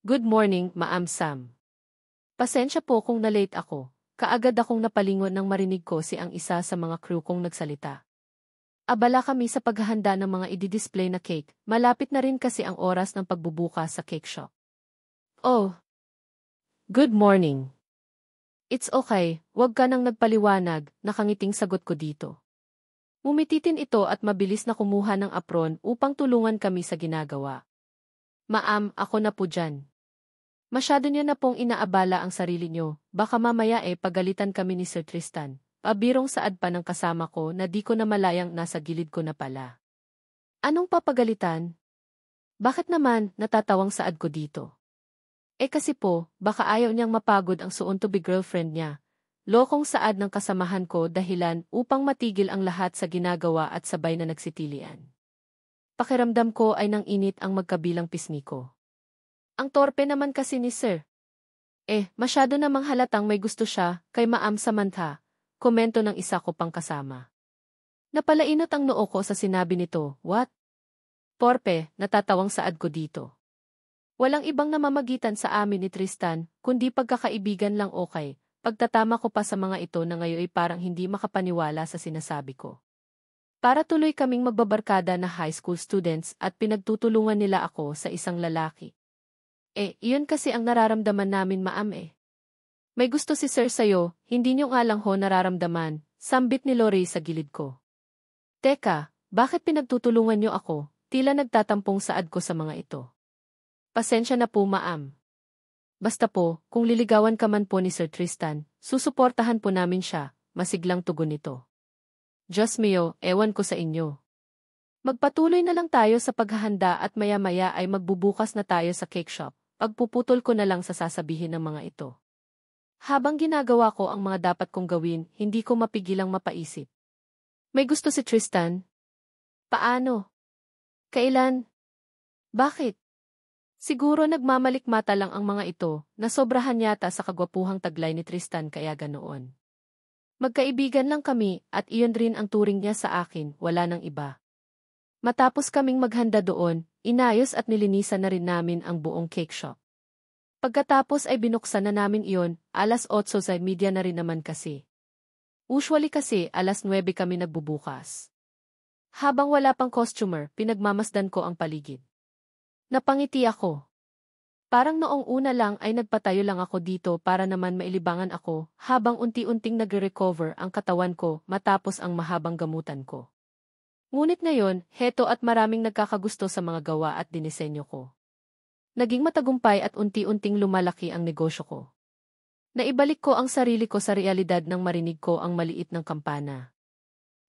Good morning, Ma'am Sam. Pasensya po kung na-late ako. Kaagad akong napalingon nang marinig ko si ang isa sa mga crew kong nagsalita. Abala kami sa paghahanda ng mga i-display na cake. Malapit na rin kasi ang oras ng pagbubukas sa cake shop. Oh, good morning. It's okay, wag ka nang nagpaliwanag, nakangiting sagot ko dito. Mumititin ito at mabilis na kumuha ng apron upang tulungan kami sa ginagawa. Ma'am, ako na po dyan. Masyado niyo na pong inaabala ang sarili niyo, baka mamaya pagalitan kami ni Sir Tristan. Pabirong saad pa ng kasama ko na di ko na malayang nasa gilid ko na pala. Anong papagalitan? Bakit naman natatawang saad ko dito? Kasi po, baka ayaw niyang mapagod ang soon-to-be girlfriend niya. Lokong saad ng kasamahan ko dahilan upang matigil ang lahat sa ginagawa at sabay na nagsitilian. Pakiramdam ko ay nang init ang magkabilang pisngi ko. Ang torpe naman kasi ni Sir. Masyado namang halatang may gusto siya kay Ma'am Samantha, komento ng isa ko pang kasama. Napalainot ang noo ko sa sinabi nito, what? Torpe, natatawang saad ko dito. Walang ibang namamagitan sa amin ni Tristan, kundi pagkakaibigan lang okay. Pagtatama ko pa sa mga ito na ngayon ay parang hindi makapaniwala sa sinasabi ko. Para tuloy kaming magbabarkada na high school students at pinagtutulungan nila ako sa isang lalaki. Iyon kasi ang nararamdaman namin Ma'am May gusto si Sir sayo, hindi niyo nga lang ho nararamdaman, sambit ni Lori sa gilid ko. Teka, bakit pinagtutulungan niyo ako? Tila nagtatampong saad ko sa mga ito. Pasensya na po Ma'am. Basta po, kung liligawan ka man po ni Sir Tristan, susuportahan po namin siya, masiglang tugon nito. Diyos mio, ewan ko sa inyo. Magpatuloy na lang tayo sa paghahanda at maya-maya ay magbubukas na tayo sa cake shop. Pagpuputol ko na lang sa sasabihin ng mga ito. Habang ginagawa ko ang mga dapat kong gawin, hindi ko mapigilang mapaisip. May gusto si Tristan? Paano? Kailan? Bakit? Siguro nagmamalikmata lang ang mga ito, na sobrahan yata sa kagwapuhang taglay ni Tristan kaya ganoon. Magkaibigan lang kami at iyon rin ang turing niya sa akin, wala nang iba. Matapos kaming maghanda doon, inayos at nilinisan na rin namin ang buong cake shop. Pagkatapos ay binuksan na namin iyon, 8:30 na rin naman kasi. Usually kasi 9:00 kami nagbubukas. Habang wala pang customer, pinagmamasdan ko ang paligid. Napangiti ako. Parang noong una lang ay nagpatayo lang ako dito para naman mailibangan ako habang unti-unting nagre-recover ang katawan ko matapos ang mahabang gamutan ko. Ngunit ngayon, heto at maraming nagkakagusto sa mga gawa at dinisenyo ko. Naging matagumpay at unti-unting lumalaki ang negosyo ko. Naibalik ko ang sarili ko sa realidad nang marinig ko ang maliit ng kampana.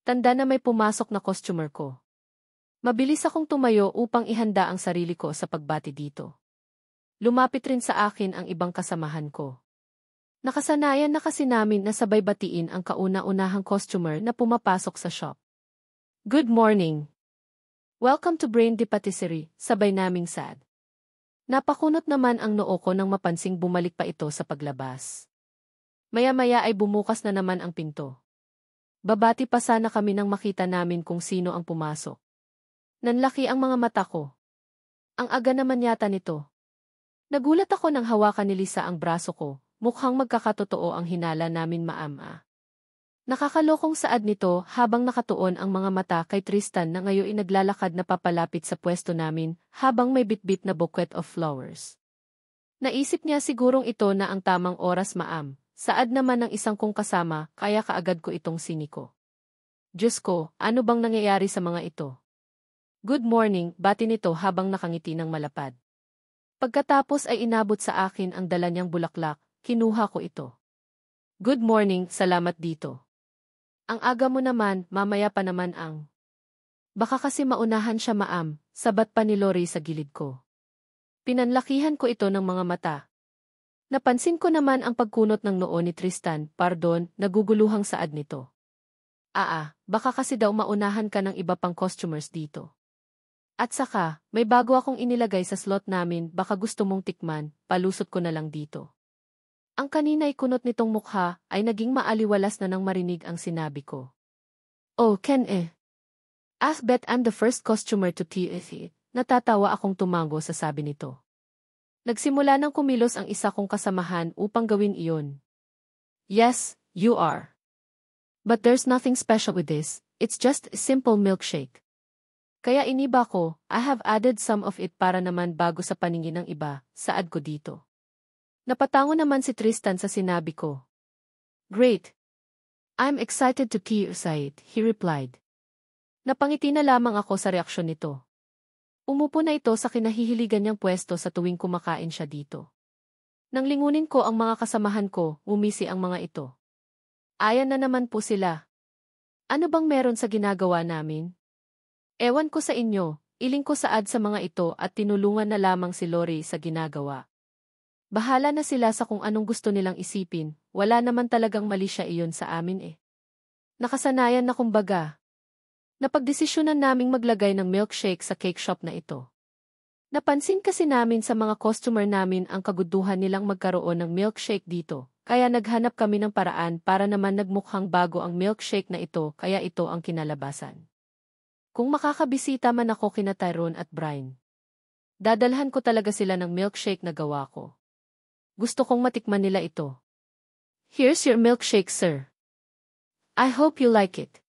Tanda na may pumasok na customer ko. Mabilis akong tumayo upang ihanda ang sarili ko sa pagbati dito. Lumapit rin sa akin ang ibang kasamahan ko. Nakasanayan na kasi namin na sabay batiin ang kauna-unahang customer na pumapasok sa shop. Good morning. Welcome to Brain de Patisserie, sabay naming sad. Napakunot naman ang noo ko nang mapansing bumalik pa ito sa paglabas. Maya-maya ay bumukas na naman ang pinto. Babati pa sana kami nang makita namin kung sino ang pumasok. Nanlaki ang mga mata ko. Ang aga naman yata nito. Nagulat ako nang hawakan ni Lisa ang braso ko, mukhang magkakatotoo ang hinala namin Ma'am. Nakakalokong saad nito habang nakatuon ang mga mata kay Tristan na ngayon naglalakad na papalapit sa pwesto namin habang may bitbit na bouquet of flowers. Naisip niya sigurong ito na ang tamang oras Ma'am, saad naman ng isang kong kasama kaya kaagad ko itong siniko. Diyos ko, ano bang nangyayari sa mga ito? Good morning, bati nito habang nakangiti ng malapad. Pagkatapos ay inabot sa akin ang dala niyang bulaklak, kinuha ko ito. Good morning, salamat dito. Ang aga mo naman, mamaya pa naman ang. Baka kasi maunahan siya Ma'am, sabat pa ni Lori sa gilid ko. Pinanlakihan ko ito ng mga mata. Napansin ko naman ang pagkunot ng noo ni Tristan, pardon, naguguluhang saad nito. Baka kasi daw maunahan ka ng iba pang customers dito. At saka, may bago akong inilagay sa slot namin, baka gusto mong tikman, palusot ko na lang dito. Ang kanina'y kunot nitong mukha ay naging maaliwalas na nang marinig ang sinabi ko. Oh, Ken bet I'm the first customer to TFE. Natatawa akong tumango sa sabi nito. Nagsimula ng kumilos ang isa kong kasamahan upang gawin iyon. Yes, you are. But there's nothing special with this, it's just a simple milkshake. Kaya iniba ko, I have added some of it para naman bago sa paningin ng iba, saad ko dito. Napatango naman si Tristan sa sinabi ko. Great. I'm excited to hear it, he replied. Napangiti na lamang ako sa reaksyon nito. Umupo na ito sa kinahihiligan niyang pwesto sa tuwing kumakain siya dito. Nang lingunin ko ang mga kasamahan ko, umisi ang mga ito. Ayan na naman po sila. Ano bang meron sa ginagawa namin? Ewan ko sa inyo, iling ko saad sa mga ito at tinulungan na lamang si Lori sa ginagawa. Bahala na sila sa kung anong gusto nilang isipin, wala naman talagang mali siya iyon sa amin eh. Nakasanayan na kumbaga. Napagdesisyonan naming maglagay ng milkshake sa cake shop na ito. Napansin kasi namin sa mga customer namin ang kaguduhan nilang magkaroon ng milkshake dito, kaya naghanap kami ng paraan para naman nagmukhang bago ang milkshake na ito kaya ito ang kinalabasan. Kung makakabisita man ako kina Tyrone at Brian, dadalhan ko talaga sila ng milkshake na gawa ko. Gusto kong matikman nila ito. Here's your milkshake, sir. I hope you like it.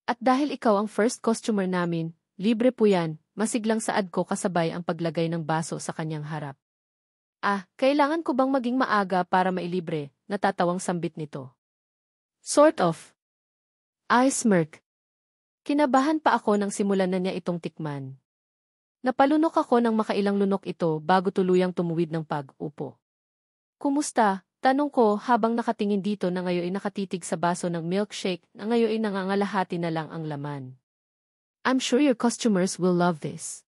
At dahil ikaw ang first customer namin, libre po yan, masiglang saad ko kasabay ang paglagay ng baso sa kanyang harap. Kailangan ko bang maging maaga para mailibre, natatawang sambit nito. Sort of. I smirk. Kinabahan pa ako nang simulan na niya itong tikman. Napalunok ako nang makailang lunok ito bago tuluyang tumuwid ng pag-upo. Kumusta? Tanong ko habang nakatingin dito na ngayon ay nakatitig sa baso ng milkshake na ngayon ay nangangalahati na lang ang laman. I'm sure your customers will love this.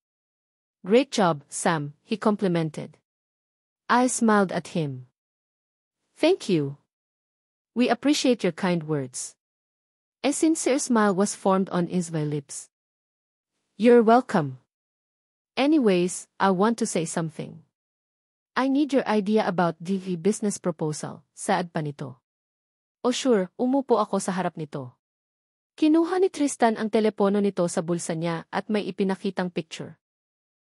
Great job, Sam, he complimented. I smiled at him. Thank you. We appreciate your kind words. A sincere smile was formed on his lips. You're welcome. Anyways, I want to say something. I need your idea about the business proposal, saad pa nito. Oh sure, umupo ako sa harap nito. Kinuha ni Tristan ang telepono nito sa bulsa niya at may ipinakitang picture.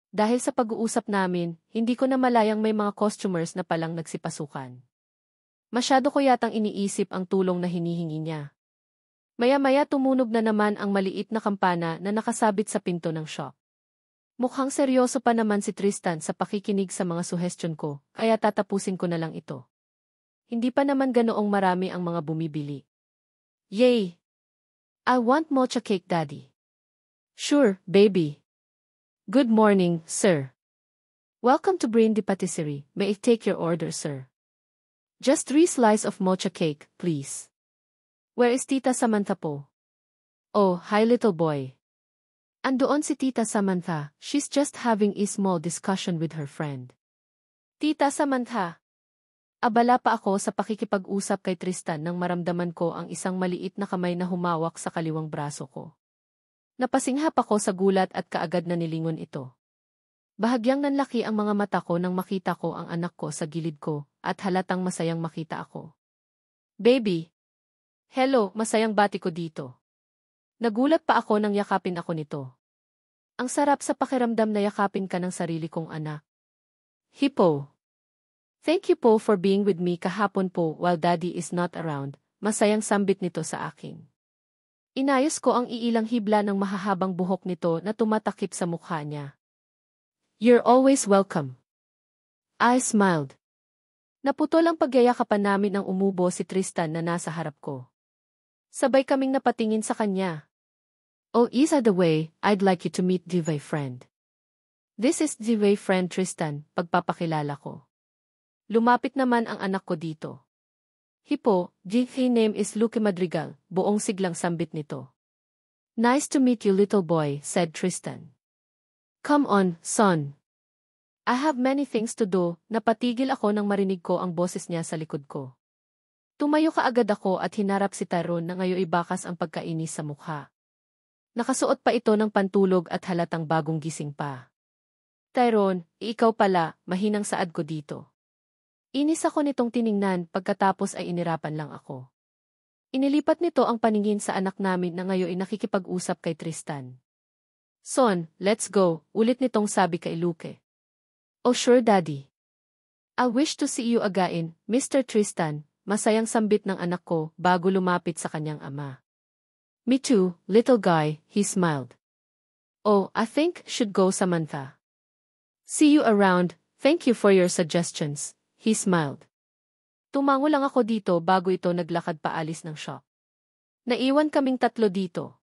Dahil sa pag-uusap namin, hindi ko na malayang may mga customers na palang nagsipasukan. Masyado ko yatang iniisip ang tulong na hinihingi niya. Maya-maya tumunog na naman ang maliit na kampana na nakasabit sa pinto ng shop. Mukhang seryoso pa naman si Tristan sa pakikinig sa mga suhestyon ko, kaya tatapusin ko na lang ito. Hindi pa naman ganoong marami ang mga bumibili. Yay! I want mocha cake, Daddy. Sure, baby. Good morning, sir. Welcome to Brindley Patisserie. May I take your order, sir? Just 3 slices of mocha cake, please. Where is Tita Samantha po? Oh, hi little boy. Andoon si Tita Samantha, she's just having a small discussion with her friend. Tita Samantha. Abala pa ako sa pakikipag-usap kay Tristan nang maramdaman ko ang isang maliit na kamay na humawak sa kaliwang braso ko. Napasinghap ako sa gulat at kaagad na nilingon ito. Bahagyang nanlaki ang mga mata ko nang makita ko ang anak ko sa gilid ko at halatang masayang makita ako. Baby! Hello, masayang bati ko dito. Nagulat pa ako nang yakapin ako nito. Ang sarap sa pakiramdam na yakapin ka ng sarili kong anak. Hippo. Thank you po for being with me kahapon po while Daddy is not around, masayang sambit nito sa akin. Inayos ko ang iilang hibla ng mahahabang buhok nito na tumatakip sa mukha niya. You're always welcome. I smiled. Naputol ang pagyayakapan namin nang umubo si Tristan na nasa harap ko. Sabay kaming napatingin sa kanya. Oh, is that the way, I'd like you to meet Divay friend. This is Divay friend Tristan, pagpapakilala ko. Lumapit naman ang anak ko dito. Hippo, Divay name is Luque Madrigal, buong siglang sambit nito. Nice to meet you little boy, said Tristan. Come on, son. I have many things to do, napatigil ako nang marinig ko ang boses niya sa likod ko. Tumayo kaagad ako at hinarap si Tyrone na ngayon ibakas ang pagkainis sa mukha. Nakasuot pa ito ng pantulog at halatang bagong gising pa. Tyrone, ikaw pala, mahinang saad ko dito. Inis ako nitong tiningnan pagkatapos ay inirapan lang ako. Inilipat nito ang paningin sa anak namin na ngayon ay nakikipag-usap kay Tristan. Son, let's go, ulit nitong sabi kay Luque. Oh sure Daddy. I wish to see you again, Mr. Tristan, masayang sambit ng anak ko bago lumapit sa kanyang ama. Me too, little guy, he smiled. Oh, I think should go Samantha. See you around, thank you for your suggestions, he smiled. Tumango lang ako dito bago ito naglakad paalis ng shop. Naiwan kaming tatlo dito.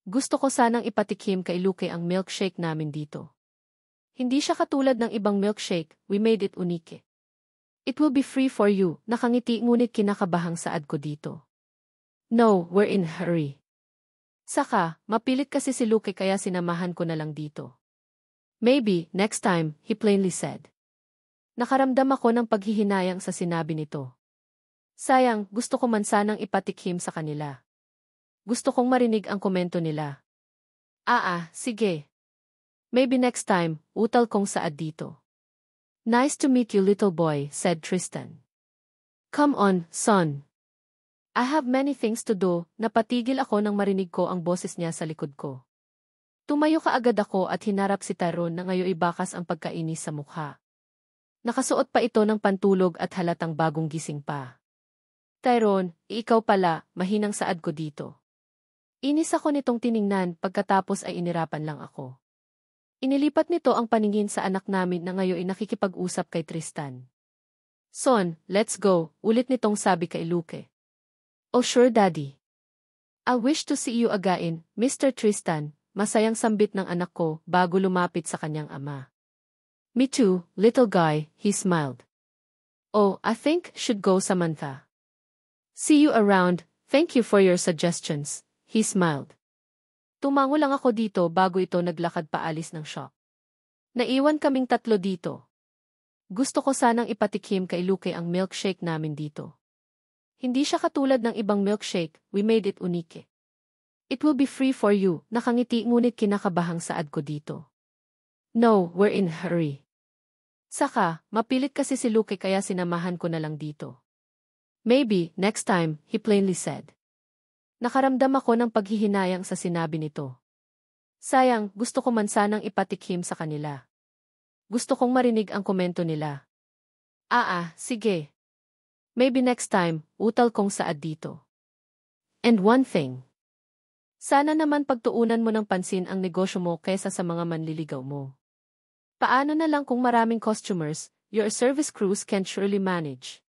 Gusto ko sanang ipatikim kay Luke ang milkshake namin dito. Hindi siya katulad ng ibang milkshake, we made it unique. It will be free for you, nakangiti ngunit kinakabahang saad ko dito. No, we're in a hurry. Saka, mapilit kasi si Luke kaya sinamahan ko na lang dito. Maybe, next time, he plainly said. Nakaramdam ako ng paghihinayang sa sinabi nito. Sayang, gusto ko man sanang ipatikim sa kanila. Gusto kong marinig ang komento nila. Sige. Maybe next time, utal kong saad dito. Nice to meet you little boy, said Tristan. Come on, son. I have many things to do, napatigil ako nang marinig ko ang boses niya sa likod ko. Tumayo kaagad ako at hinarap si Tyrone na ngayoy bakas ang pagkainis sa mukha. Nakasuot pa ito ng pantulog at halatang bagong gising pa. Tyrone, ikaw pala, mahinang saad ko dito. Inis ako nitong tiningnan pagkatapos ay inirapan lang ako. Inilipat nito ang paningin sa anak namin na ngayon ay nakikipag-usap kay Tristan. Son, let's go, ulit nitong sabi kay Luke. Oh sure daddy. I wish to see you again, Mr. Tristan, masayang sambit ng anak ko bago lumapit sa kanyang ama. Me too, little guy, he smiled. Oh, I think should go Samantha. See you around, thank you for your suggestions, he smiled. Tumango lang ako dito bago ito naglakad paalis ng shop. Naiwan kaming tatlo dito. Gusto ko sanang ipatikim kay Luke ang milkshake namin dito. Hindi siya katulad ng ibang milkshake, we made it unique. It will be free for you, nakangiti ngunit kinakabahang saad ko dito. No, we're in a hurry. Saka, mapilit kasi si Luke kaya sinamahan ko na lang dito. Maybe, next time, he plainly said. Nakaramdam ako ng paghihinayang sa sinabi nito. Sayang, gusto ko man sanang ipatikim sa kanila. Gusto kong marinig ang komento nila. Sige. Maybe next time, utal kong saad dito. And one thing. Sana naman pagtuunan mo ng pansin ang negosyo mo kaysa sa mga manliligaw mo. Paano na lang kung maraming customers, your service crews can surely manage.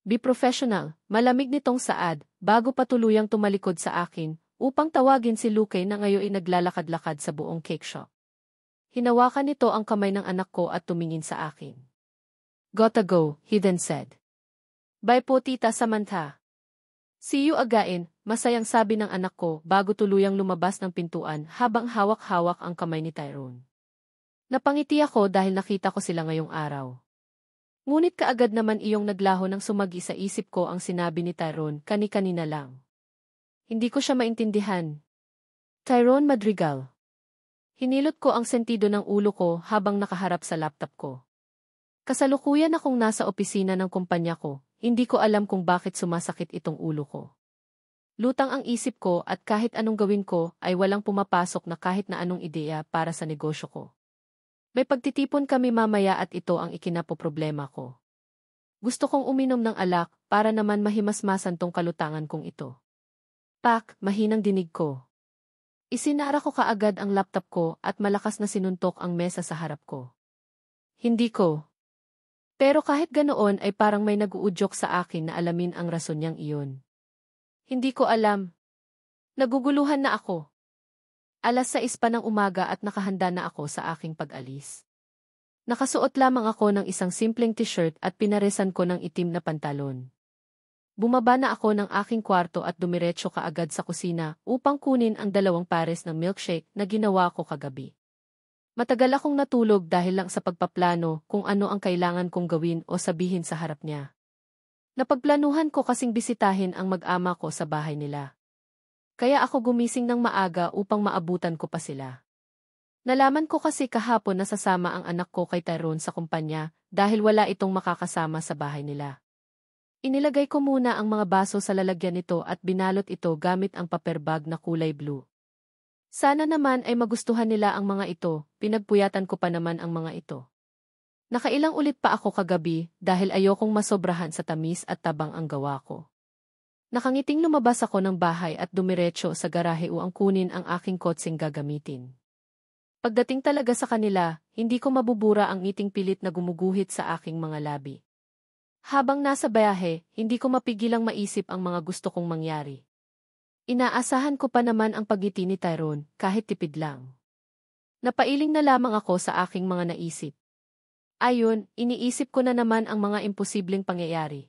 Be professional, malamig nitong saad, bago pa tuluyang tumalikod sa akin, upang tawagin si Luke na ngayon ay naglalakad-lakad sa buong cake shop. Hinawakan nito ang kamay ng anak ko at tumingin sa akin. Gotta go, he then said. Bye po tita Samantha. See you again, masayang sabi ng anak ko bago tuluyang lumabas ng pintuan habang hawak-hawak ang kamay ni Tyrone. Napangiti ako dahil nakita ko sila ngayong araw. Ngunit kaagad naman iyong naglaho ng sumagi sa isip ko ang sinabi ni Tyrone kani-kanina lang. Hindi ko siya maintindihan. Tyrone Madrigal. Hinilot ko ang sentido ng ulo ko habang nakaharap sa laptop ko. Kasalukuyan akong nasa opisina ng kumpanya ko, hindi ko alam kung bakit sumasakit itong ulo ko. Lutang ang isip ko at kahit anong gawin ko ay walang pumapasok na kahit na anong ideya para sa negosyo ko. May pagtitipon kami mamaya at ito ang ikinapoproblema ko. Gusto kong uminom ng alak para naman mahimasmasan tong kalutangan kong ito. Pak, mahinang dinig ko. Isinara ko kaagad ang laptop ko at malakas na sinuntok ang mesa sa harap ko. Hindi ko. Pero kahit ganoon ay parang may nag-uudyok sa akin na alamin ang rason niyang iyon. Hindi ko alam. Naguguluhan na ako. 6:00 pa ng umaga at nakahanda na ako sa aking pag-alis. Nakasuot lamang ako ng isang simpleng t-shirt at pinaresan ko ng itim na pantalon. Bumaba na ako ng aking kwarto at dumiretso kaagad sa kusina upang kunin ang 2 pares ng milkshake na ginawa ko kagabi. Matagal akong natulog dahil lang sa pagpaplano kung ano ang kailangan kong gawin o sabihin sa harap niya. Napagplanuhan ko kasing bisitahin ang mag-ama ko sa bahay nila. Kaya ako gumising ng maaga upang maabutan ko pa sila. Nalaman ko kasi kahapon na sasama ang anak ko kay Tyrone sa kumpanya dahil wala itong makakasama sa bahay nila. Inilagay ko muna ang mga baso sa lalagyan nito at binalot ito gamit ang paper bag na kulay blue. Sana naman ay magustuhan nila ang mga ito, pinagpuyatan ko pa naman ang mga ito. Nakailang ulit pa ako kagabi dahil ayokong masobrahan sa tamis at tabang ang gawa ko. Nakangiting lumabas ako ng bahay at dumiretso sa garahe upang kunin ang aking kotseng gagamitin. Pagdating talaga sa kanila, hindi ko mabubura ang ngiting pilit na gumuguhit sa aking mga labi. Habang nasa biyahe, hindi ko mapigilang maisip ang mga gusto kong mangyari. Inaasahan ko pa naman ang pagngiti ni Tyrone, kahit tipid lang. Napailing na lamang ako sa aking mga naisip. Ayon, iniisip ko na naman ang mga imposibleng pangyayari.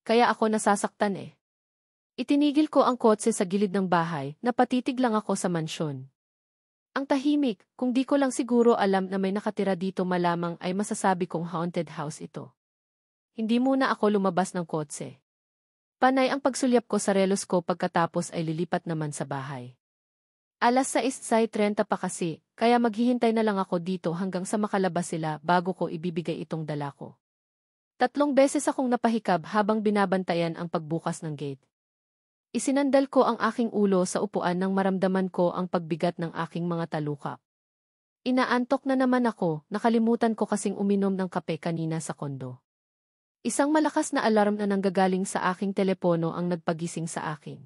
Kaya ako nasasaktan eh. Itinigil ko ang kotse sa gilid ng bahay, napatitig lang ako sa mansyon. Ang tahimik, kung di ko lang siguro alam na may nakatira dito malamang ay masasabi kong haunted house ito. Hindi muna ako lumabas ng kotse. Panay ang pagsulyap ko sa relos ko pagkatapos ay lilipat naman sa bahay. Alas 6:30 pa kasi, kaya maghihintay na lang ako dito hanggang sa makalabas sila bago ko ibibigay itong dala ko. 3 beses akong napahikab habang binabantayan ang pagbukas ng gate. Isinandal ko ang aking ulo sa upuan nang maramdaman ko ang pagbigat ng aking mga talukap. Inaantok na naman ako, nakalimutan ko kasing uminom ng kape kanina sa kondo. Isang malakas na alarm na nanggagaling sa aking telepono ang nagpagising sa akin.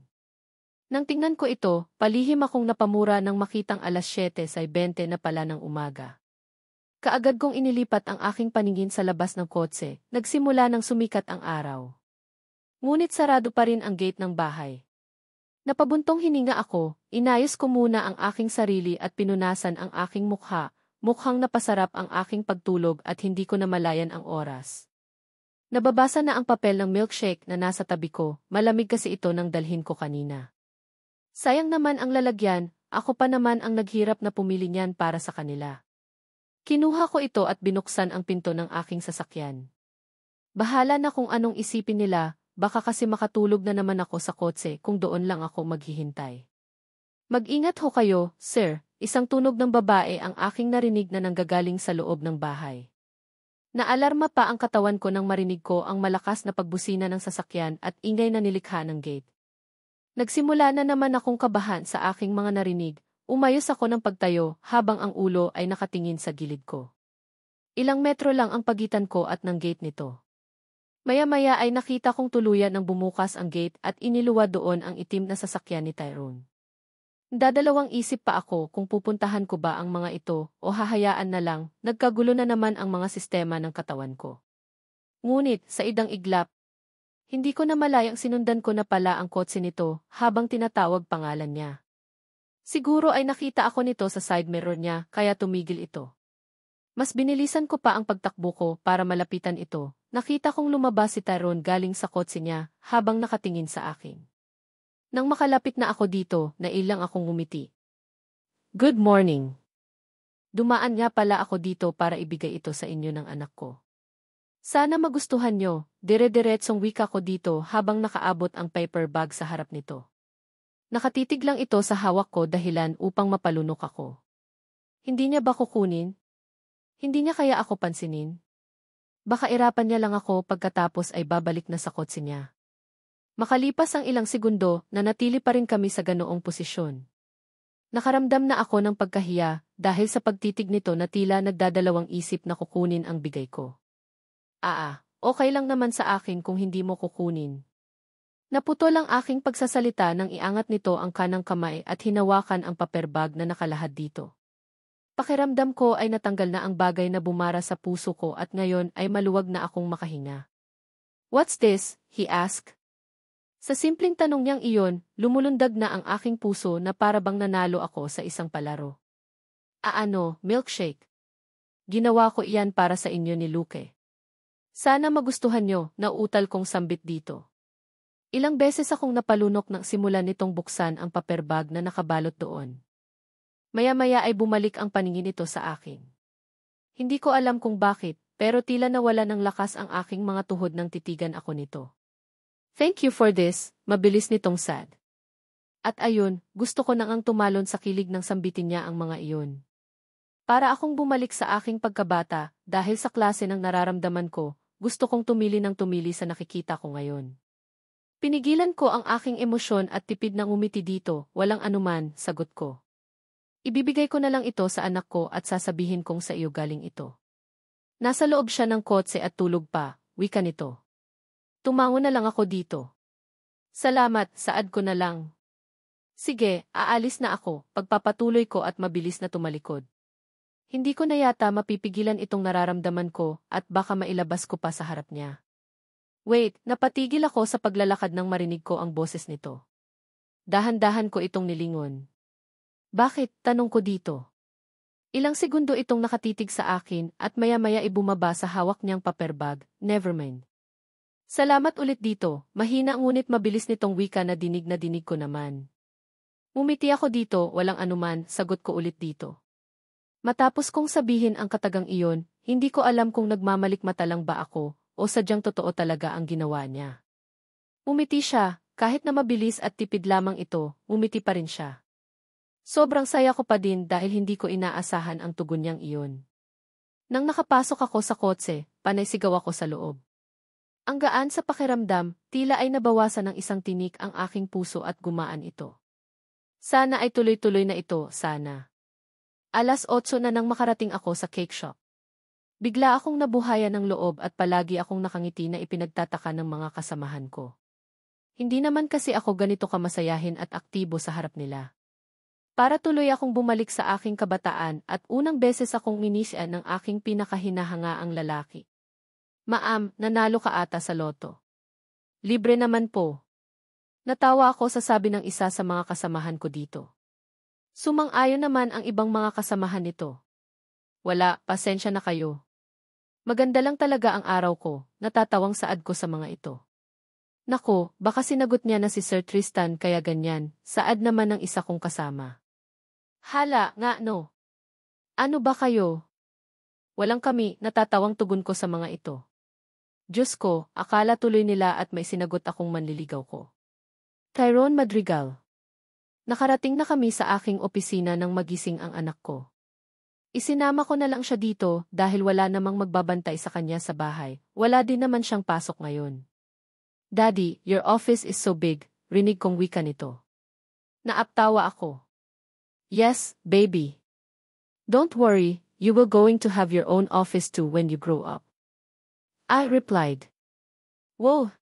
Nang tingnan ko ito, palihim akong napamura nang makitang alas 7:20 na pala ng umaga. Kaagad kong inilipat ang aking paningin sa labas ng kotse, nagsimula nang sumikat ang araw. Ngunit sarado pa rin ang gate ng bahay. Napabuntong hininga ako, inayos ko muna ang aking sarili at pinunasan ang aking mukha, mukhang napasarap ang aking pagtulog at hindi ko namalayan ang oras. Nababasa na ang papel ng milkshake na nasa tabi ko, malamig kasi ito nang dalhin ko kanina. Sayang naman ang lalagyan, ako pa naman ang naghirap na pumili niyan para sa kanila. Kinuha ko ito at binuksan ang pinto ng aking sasakyan. Bahala na kung anong isipin nila, baka kasi makatulog na naman ako sa kotse kung doon lang ako maghihintay. Mag-ingat ho kayo, sir, isang tunog ng babae ang aking narinig na nanggagaling sa loob ng bahay. Naalarma pa ang katawan ko nang marinig ko ang malakas na pagbusina ng sasakyan at ingay na nilikha ng gate. Nagsimula na naman akong kabahan sa aking mga narinig, umayos ako ng pagtayo habang ang ulo ay nakatingin sa gilid ko. Ilang metro lang ang pagitan ko at ng gate nito. Maya-maya ay nakita kong tuluyan ng bumukas ang gate at iniluwad doon ang itim na sasakyan ni Tyrone. Dadalawang isip pa ako kung pupuntahan ko ba ang mga ito o hahayaan na lang, nagkagulo na naman ang mga sistema ng katawan ko. Ngunit, sa idang iglap, hindi ko na malayang sinundan ko na pala ang kotse nito habang tinatawag pangalan niya. Siguro ay nakita ako nito sa side mirror niya kaya tumigil ito. Mas binilisan ko pa ang pagtakbo ko para malapitan ito. Nakita kong lumabas si Tyrone galing sa kotse niya habang nakatingin sa akin. Nang makalapit na ako dito, nailang akong ngumiti. Good morning. Dumaan nga pala ako dito para ibigay ito sa inyo ng anak ko. Sana magustuhan nyo, dire-diretsong wika ko dito habang nakaabot ang paper bag sa harap nito. Nakatitig lang ito sa hawak ko dahilan upang mapalunok ako. Hindi niya ba kukunin? Hindi niya kaya ako pansinin? Baka irapan niya lang ako pagkatapos ay babalik na sa kotse niya. Makalipas ang ilang segundo, nanatili pa rin kami sa ganoong posisyon. Nakaramdam na ako ng pagkahiya dahil sa pagtitig nito na tila nagdadalawang isip na kukunin ang bigay ko. Okay lang naman sa akin kung hindi mo kukunin. Naputol ang aking pagsasalita nang iangat nito ang kanang kamay at hinawakan ang paper bag na nakalahad dito. Pakiramdam ko ay natanggal na ang bagay na bumara sa puso ko at ngayon ay maluwag na akong makahinga. What's this? He asked. Sa simpleng tanong niyang iyon, lumulundag na ang aking puso na para bang nanalo ako sa isang palaro. Milkshake. Ginawa ko iyan para sa inyo ni Luke. Sana magustuhan nyo, nauutal kong sambit dito. Ilang beses akong napalunok nang simulan nitong buksan ang paper bag na nakabalot doon. Maya-maya ay bumalik ang paningin nito sa akin. Hindi ko alam kung bakit, pero tila nawala ng lakas ang aking mga tuhod nang titigan ako nito. Thank you for this, mabilis nitong sad. At ayun, gusto ko nang ang tumalon sa kilig ng sambitin niya ang mga iyon. Para akong bumalik sa aking pagkabata, dahil sa klase ng nararamdaman ko, gusto kong tumili sa nakikita ko ngayon. Pinigilan ko ang aking emosyon at tipid na ngumiti dito, walang anuman, sagot ko. Ibibigay ko na lang ito sa anak ko at sasabihin kong sa iyo galing ito. Nasa loob siya ng kotse at tulog pa, wika nito. Tumango na lang ako dito. Salamat, saad ko na lang. Sige, aalis na ako, pagpapatuloy ko at mabilis na tumalikod. Hindi ko na yata mapipigilan itong nararamdaman ko at baka mailabas ko pa sa harap niya. Wait, napatigil ako sa paglalakad nang marinig ko ang boses nito. Dahan-dahan ko itong nilingon. Bakit? Tanong ko dito. Ilang segundo itong nakatitig sa akin at maya-maya ibumaba sa hawak niyang paper bag, nevermind. Salamat ulit dito, mahina ngunit mabilis nitong wika na dinig ko naman. Umiti ako dito, walang anuman, sagot ko ulit dito. Matapos kong sabihin ang katagang iyon, hindi ko alam kung nagmamalikmata lang ba ako, o sadyang totoo talaga ang ginawa niya. Umiti siya, kahit na mabilis at tipid lamang ito, umiti pa rin siya. Sobrang saya ko pa din dahil hindi ko inaasahan ang tugon niyang iyon. Nang nakapasok ako sa kotse, panay sigaw ako sa loob. Ang gaan sa pakiramdam, tila ay nabawasan ng isang tinik ang aking puso at gumaan ito. Sana ay tuloy-tuloy na ito, sana. 8:00 na nang makarating ako sa cake shop. Bigla akong nabuhayan ng loob at palagi akong nakangiti na ipinagtataka ng mga kasamahan ko. Hindi naman kasi ako ganito kamasayahin at aktibo sa harap nila. Para tuloy akong bumalik sa aking kabataan at unang beses akong minisian ng aking pinakahinahangaang lalaki. Ma'am, nanalo ka ata sa loto. Libre naman po. Natawa ako sa sabi ng isa sa mga kasamahan ko dito. Sumang-ayon naman ang ibang mga kasamahan nito. Wala, pasensya na kayo. Maganda lang talaga ang araw ko, natatawang saad ko sa mga ito. Nako, baka sinagot niya na si Sir Tristan kaya ganyan, saad naman ng isa kong kasama. Hala, nga no. Ano ba kayo? Walang kami, natatawang tugon ko sa mga ito. Diyos ko, akala tuloy nila at may sinagot akong manliligaw ko. Tyrone Madrigal. Nakarating na kami sa aking opisina nang magising ang anak ko. Isinama ko na lang siya dito dahil wala namang magbabantay sa kanya sa bahay. Wala din naman siyang pasok ngayon. Daddy, your office is so big, rinig kong wika nito. Naaptawa ako. Yes, baby. Don't worry, you will going to have your own office too when you grow up. I replied. Whoa!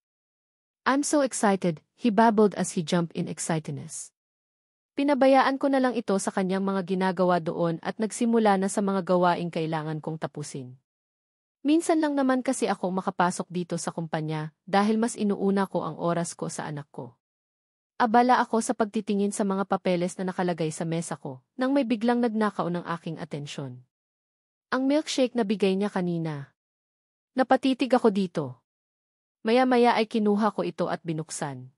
I'm so excited, he babbled as he jumped in excitedness. Pinabayaan ko na lang ito sa kanyang mga ginagawa doon at nagsimula na sa mga gawaing kailangan kong tapusin. Minsan lang naman kasi ako makapasok dito sa kumpanya dahil mas inuuna ko ang oras ko sa anak ko. Abala ako sa pagtitingin sa mga papeles na nakalagay sa mesa ko nang may biglang nagnakaw ng aking atensyon. Ang milkshake na bigay niya kanina. Napatitig ako dito. Maya-maya ay kinuha ko ito at binuksan.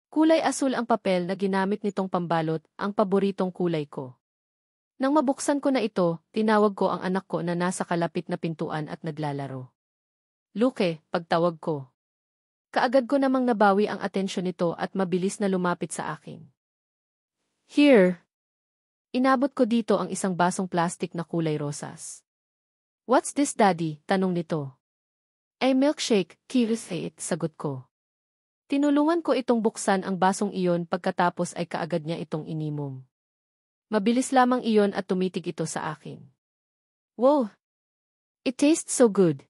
Kulay asul ang papel na ginamit nitong pambalot, ang paboritong kulay ko. Nang mabuksan ko na ito, tinawag ko ang anak ko na nasa kalapit na pintuan at naglalaro. Luke, pagtawag ko. Kaagad ko namang nabawi ang atensyon nito at mabilis na lumapit sa akin. Here. Inabot ko dito ang isang basong plastik na kulay rosas. What's this, Daddy? Tanong nito. Ay milkshake, curious it, sagot ko. Tinulungan ko itong buksan ang basong iyon pagkatapos ay kaagad niya itong inimom. Mabilis lamang iyon at tumitig ito sa akin. Wow! It tastes so good.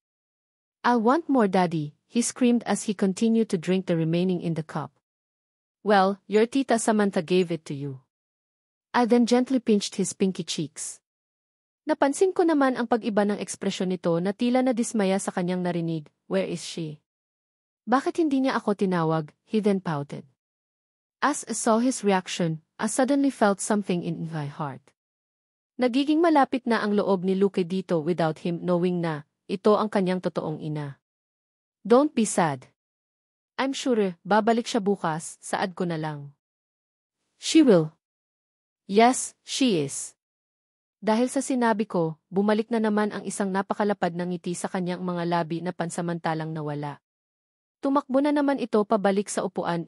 I want more, Daddy, he screamed as he continued to drink the remaining in the cup. Well, your tita Samantha gave it to you. I then gently pinched his pinky cheeks. Napansin ko naman ang pag-iba ng ekspresyon nito na tila na dismaya sa kanyang narinig. Where is she? Bakit hindi niya ako tinawag? He then pouted. As I saw his reaction, I suddenly felt something in my heart. Nagiging malapit na ang loob ni Luke dito without him knowing na ito ang kanyang totoong ina. Don't be sad. I'm sure, babalik siya bukas, saad ko na lang. She will. Yes, she is. Dahil sa sinabi ko, bumalik na naman ang isang napakalapad na ngiti sa kanyang mga labi na pansamantalang nawala. Tumakbo na naman ito pabalik sa upuan,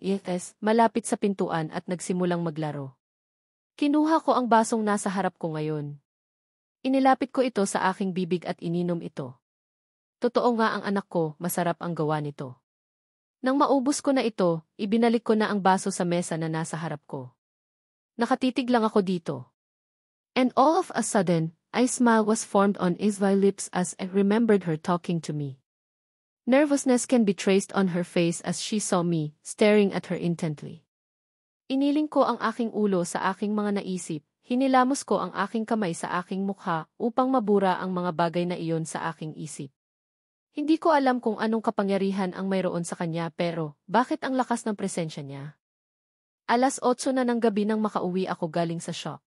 malapit sa pintuan at nagsimulang maglaro. Kinuha ko ang basong nasa harap ko ngayon. Inilapit ko ito sa aking bibig at ininom ito. Totoo nga ang anak ko, masarap ang gawa nito. Nang maubos ko na ito, ibinalik ko na ang baso sa mesa na nasa harap ko. Nakatitig lang ako dito. And all of a sudden, A smile was formed on Isvai's lips as I remembered her talking to me. Nervousness can be traced on her face as she saw me, staring at her intently. Iniling ko ang aking ulo sa aking mga naisip, hinilamos ko ang aking kamay sa aking mukha upang mabura ang mga bagay na iyon sa aking isip. Hindi ko alam kung anong kapangyarihan ang mayroon sa kanya pero bakit ang lakas ng presensya niya? 8:00 na ng gabi nang makauwi ako galing sa shop.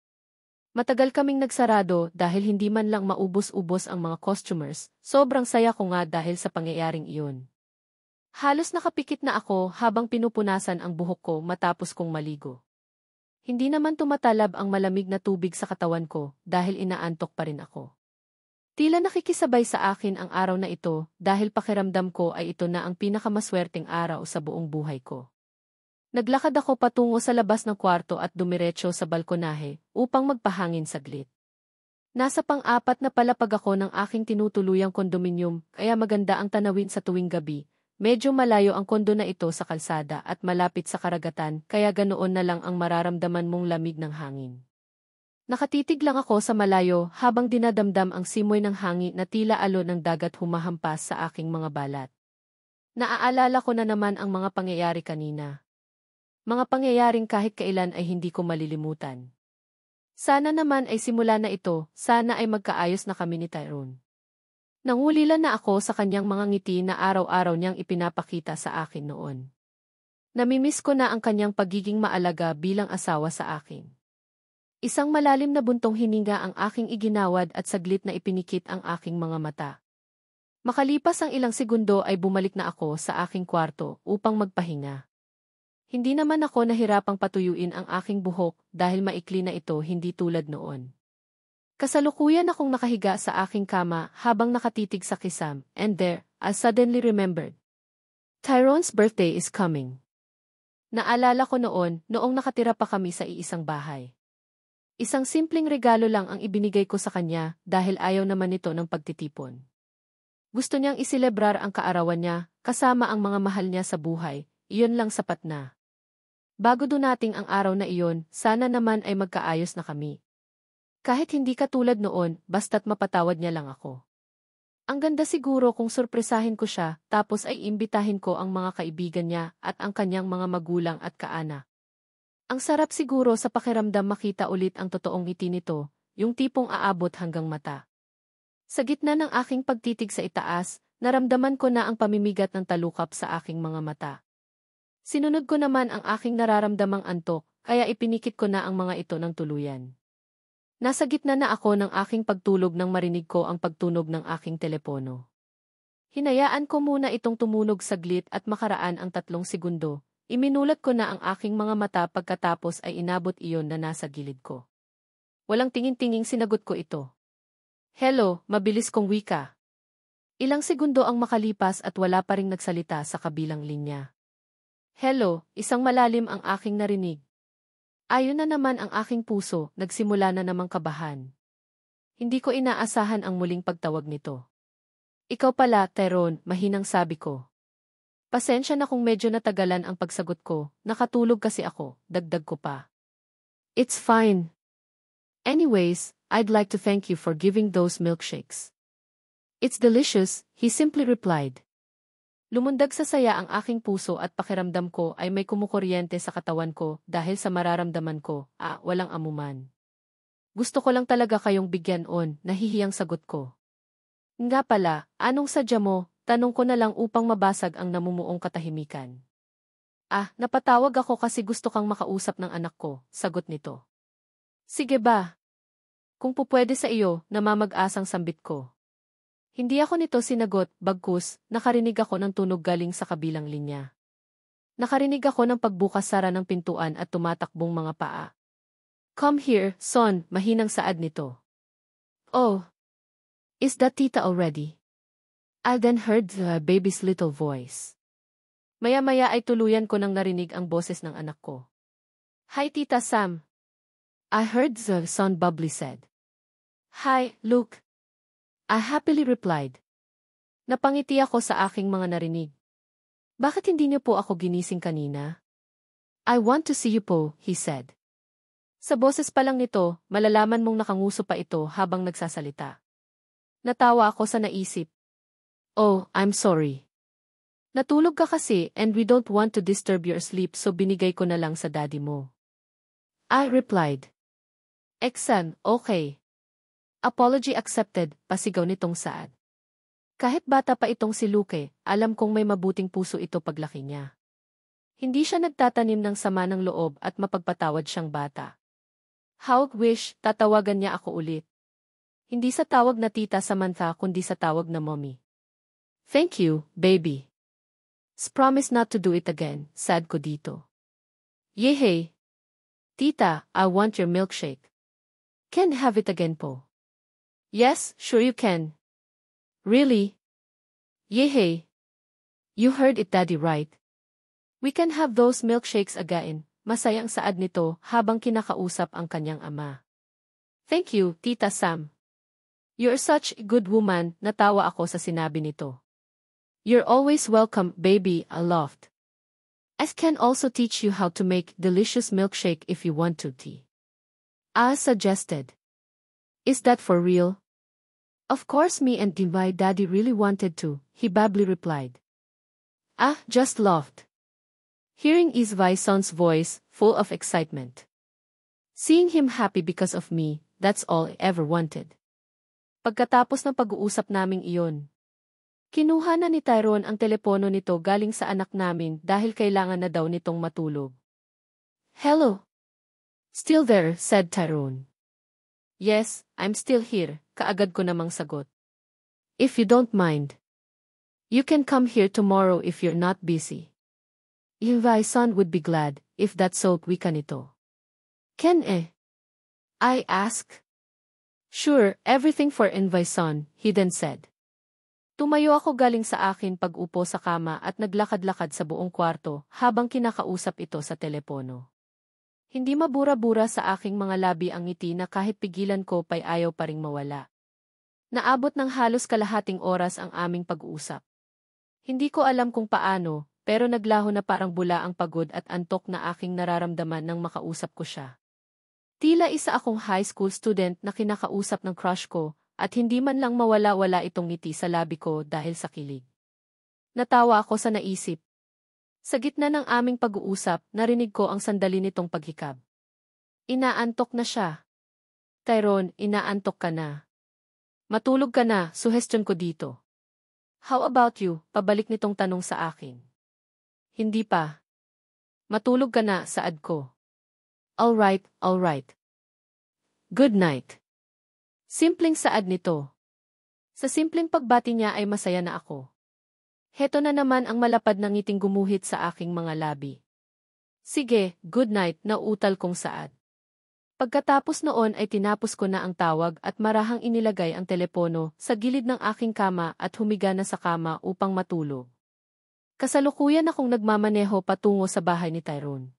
Matagal kaming nagsarado dahil hindi man lang maubos-ubos ang mga customers, sobrang saya ko nga dahil sa pangyayaring iyon. Halos nakapikit na ako habang pinupunasan ang buhok ko matapos kong maligo. Hindi naman tumatalab ang malamig na tubig sa katawan ko dahil inaantok pa rin ako. Tila nakikisabay sa akin ang araw na ito dahil pakiramdam ko ay ito na ang pinakamaswerteng araw sa buong buhay ko. Naglakad ako patungo sa labas ng kwarto at dumiretso sa balkonahe upang magpahangin saglit. Nasa pang-apat na palapag ako ng aking tinutuluyang kondominium kaya maganda ang tanawin sa tuwing gabi. Medyo malayo ang kondo na ito sa kalsada at malapit sa karagatan kaya ganoon na lang ang mararamdaman mong lamig ng hangin. Nakatitig lang ako sa malayo habang dinadamdam ang simoy ng hangin na tila alon ng dagat humahampas sa aking mga balat. Naaalala ko na naman ang mga pangyayari kanina. Mga pangyayaring kahit kailan ay hindi ko malilimutan. Sana naman ay simula na ito, sana ay magkaayos na kami ni Tyrone. Nangulila na ako sa kanyang mga ngiti na araw-araw niyang ipinapakita sa akin noon. Namimiss ko na ang kanyang pagiging maalaga bilang asawa sa akin. Isang malalim na buntong hininga ang aking iginawad at saglit na ipinikit ang aking mga mata. Makalipas ang ilang segundo ay bumalik na ako sa aking kwarto upang magpahinga. Hindi naman ako nahirapang patuyuin ang aking buhok dahil maikli na ito hindi tulad noon. Kasalukuyan akong nakahiga sa aking kama habang nakatitig sa kisam, and there, I suddenly remembered. Tyrone's birthday is coming. Naalala ko noong nakatira pa kami sa iisang bahay. Isang simpleng regalo lang ang ibinigay ko sa kanya dahil ayaw naman nito ng pagtitipon. Gusto niyang iselebrar ang kaarawan niya, kasama ang mga mahal niya sa buhay, iyon lang sapat na. Bago dunating ang araw na iyon, sana naman ay magkaayos na kami. Kahit hindi katulad noon, basta't mapatawad niya lang ako. Ang ganda siguro kung sorpresahin ko siya, tapos ay imbitahin ko ang mga kaibigan niya at ang kanyang mga magulang at kaanak. Ang sarap siguro sa pakiramdam makita ulit ang totoong ngiti nito, yung tipong aabot hanggang mata. Sa gitna ng aking pagtitig sa itaas, naramdaman ko na ang pamimigat ng talukap sa aking mga mata. Sinunod ko naman ang aking nararamdamang antok, kaya ipinikit ko na ang mga ito ng tuluyan. Nasa gitna na ako ng aking pagtulog nang marinig ko ang pagtunog ng aking telepono. Hinayaan ko muna itong tumunog saglit at makaraan ang 3 segundo. Iminulat ko na ang aking mga mata pagkatapos ay inabot iyon na nasa gilid ko. Walang tingin-tinging sinagot ko ito. Hello, mabilis kong wika. Ilang segundo ang makalipas at wala pa ring nagsalita sa kabilang linya. Hello, isang malalim ang aking narinig. Ayon na naman ang aking puso, nagsimula na namang kabahan. Hindi ko inaasahan ang muling pagtawag nito. Ikaw pala, Tyrone, mahinang sabi ko. Pasensya na kung medyo natagalan ang pagsagot ko, nakatulog kasi ako, dagdag ko pa. It's fine. Anyways, I'd like to thank you for giving those milkshakes. It's delicious, he simply replied. Lumundag sa saya ang aking puso at pakiramdam ko ay may kumukuryente sa katawan ko dahil sa mararamdaman ko, walang amuman. Gusto ko lang talaga kayong bigyan nahihiyang sagot ko. Nga pala, anong sadya mo, tanong ko na lang upang mabasag ang namumuong katahimikan. Napatawag ako kasi gusto kang makausap ng anak ko, sagot nito. Sige ba? Kung pupwede sa iyo, namamag-asang sambit ko. Hindi ako nito sinagot, bagkus, nakarinig ako ng tunog galing sa kabilang linya. Nakarinig ako ng pagbukas-sara ng pintuan at tumatakbong mga paa. Come here, son, mahinang saad nito. Oh, is that Tita already? I then heard the baby's little voice. Maya-maya ay tuluyan ko nang narinig ang boses ng anak ko. Hi, Tita Sam. I heard the son bubbly said. Hi, Luke. I happily replied. Napangiti ako sa aking mga narinig. Bakit hindi niyo po ako ginising kanina? I want to see you po, he said. Sa boses pa lang nito, malalaman mong nakanguso pa ito habang nagsasalita. Natawa ako sa naisip. Oh, I'm sorry. Natulog ka kasi and we don't want to disturb your sleep so binigay ko na lang sa daddy mo. I replied. Exan, okay. Apology accepted, pasigaw nitong Saad. Kahit bata pa itong si Luke, alam kong may mabuting puso ito paglaki niya. Hindi siya nagtatanim ng sama ng loob at mapagpatawad siyang bata. How wish, tatawagan niya ako ulit. Hindi sa tawag na tita Samantha kundi sa tawag na mommy. Thank you, baby. Promise not to do it again, sad ko dito. Yehey. Tita, I want your milkshake. Can have it again po? Yes, sure you can. Really? Yehey. You heard it daddy right. We can have those milkshakes again. Masayang saad nito habang kinakausap ang kanyang ama. Thank you, Tita Sam. You're such a good woman, natawa ako sa sinabi nito. You're always welcome, baby, I loved. I can also teach you how to make delicious milkshake if you want to, tea. I suggested. Is that for real? Of course me and my daddy really wanted to, he bubbly replied. Just loved. Hearing Isvaison's voice, full of excitement. Seeing him happy because of me, that's all I ever wanted. Pagkatapos ng pag-uusap naming iyon, kinuha na ni Tyrone ang telepono nito galing sa anak namin dahil kailangan na daw nitong matulog. Hello? Still there, said Tyrone. Yes, I'm still here, kaagad ko namang sagot. If you don't mind, you can come here tomorrow if you're not busy. Son would be glad, if that's so we can ito. Can I ask? Sure, everything for Son, he then said. Tumayo ako galing sa akin pag-upo sa kama at naglakad-lakad sa buong kwarto habang kinakausap ito sa telepono. Hindi mabura-bura sa aking mga labi ang ngiti na kahit pigilan ko pa'y ayaw pa ring mawala. Naabot ng halos kalahating oras ang aming pag-uusap. Hindi ko alam kung paano, pero naglaho na parang bula ang pagod at antok na aking nararamdaman nang makausap ko siya. Tila isa akong high school student na kinakausap ng crush ko at hindi man lang mawala-wala itong ngiti sa labi ko dahil sa kilig. Natawa ako sa naisip. Sa gitna ng aming pag-uusap, narinig ko ang sandali nitong paghikab. Inaantok na siya. Tyrone, inaantok ka na. Matulog ka na, suhestyon ko dito. How about you? Pabalik nitong tanong sa akin. Hindi pa. Matulog ka na, saad ko. All right. Good night. Simpleng saad nito. Sa simpleng pagbati niya ay masaya na ako. Heto na naman ang malapad na ngiting gumuhit sa aking mga labi. Sige, good night, nauutal kong saad. Pagkatapos noon ay tinapos ko na ang tawag at marahang inilagay ang telepono sa gilid ng aking kama at humiga na sa kama upang matulog. Kasalukuyan akong nagmamaneho patungo sa bahay ni Tyrone.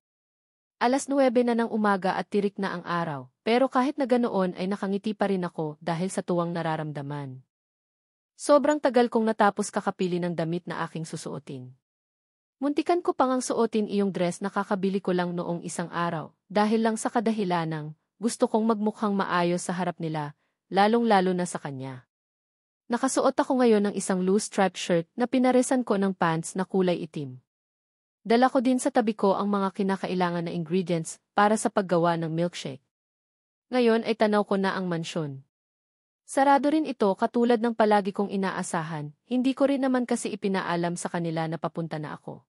9:00 na ng umaga at tirik na ang araw, pero kahit na ganoon ay nakangiti pa rin ako dahil sa tuwang nararamdaman. Sobrang tagal kong natapos kakapili ng damit na aking susuotin. Muntikan ko pang ang suotin iyong dress na kakabili ko lang noong isang araw, dahil lang sa kadahilanang gusto kong magmukhang maayos sa harap nila, lalong-lalo na sa kanya. Nakasuot ako ngayon ng isang loose striped shirt na pinaresan ko ng pants na kulay itim. Dala ko din sa tabi ko ang mga kinakailangan na ingredients para sa paggawa ng milkshake. Ngayon ay tanaw ko na ang mansyon. Sarado rin ito katulad ng palagi kong inaasahan, hindi ko rin naman kasi ipinaalam sa kanila na papunta na ako.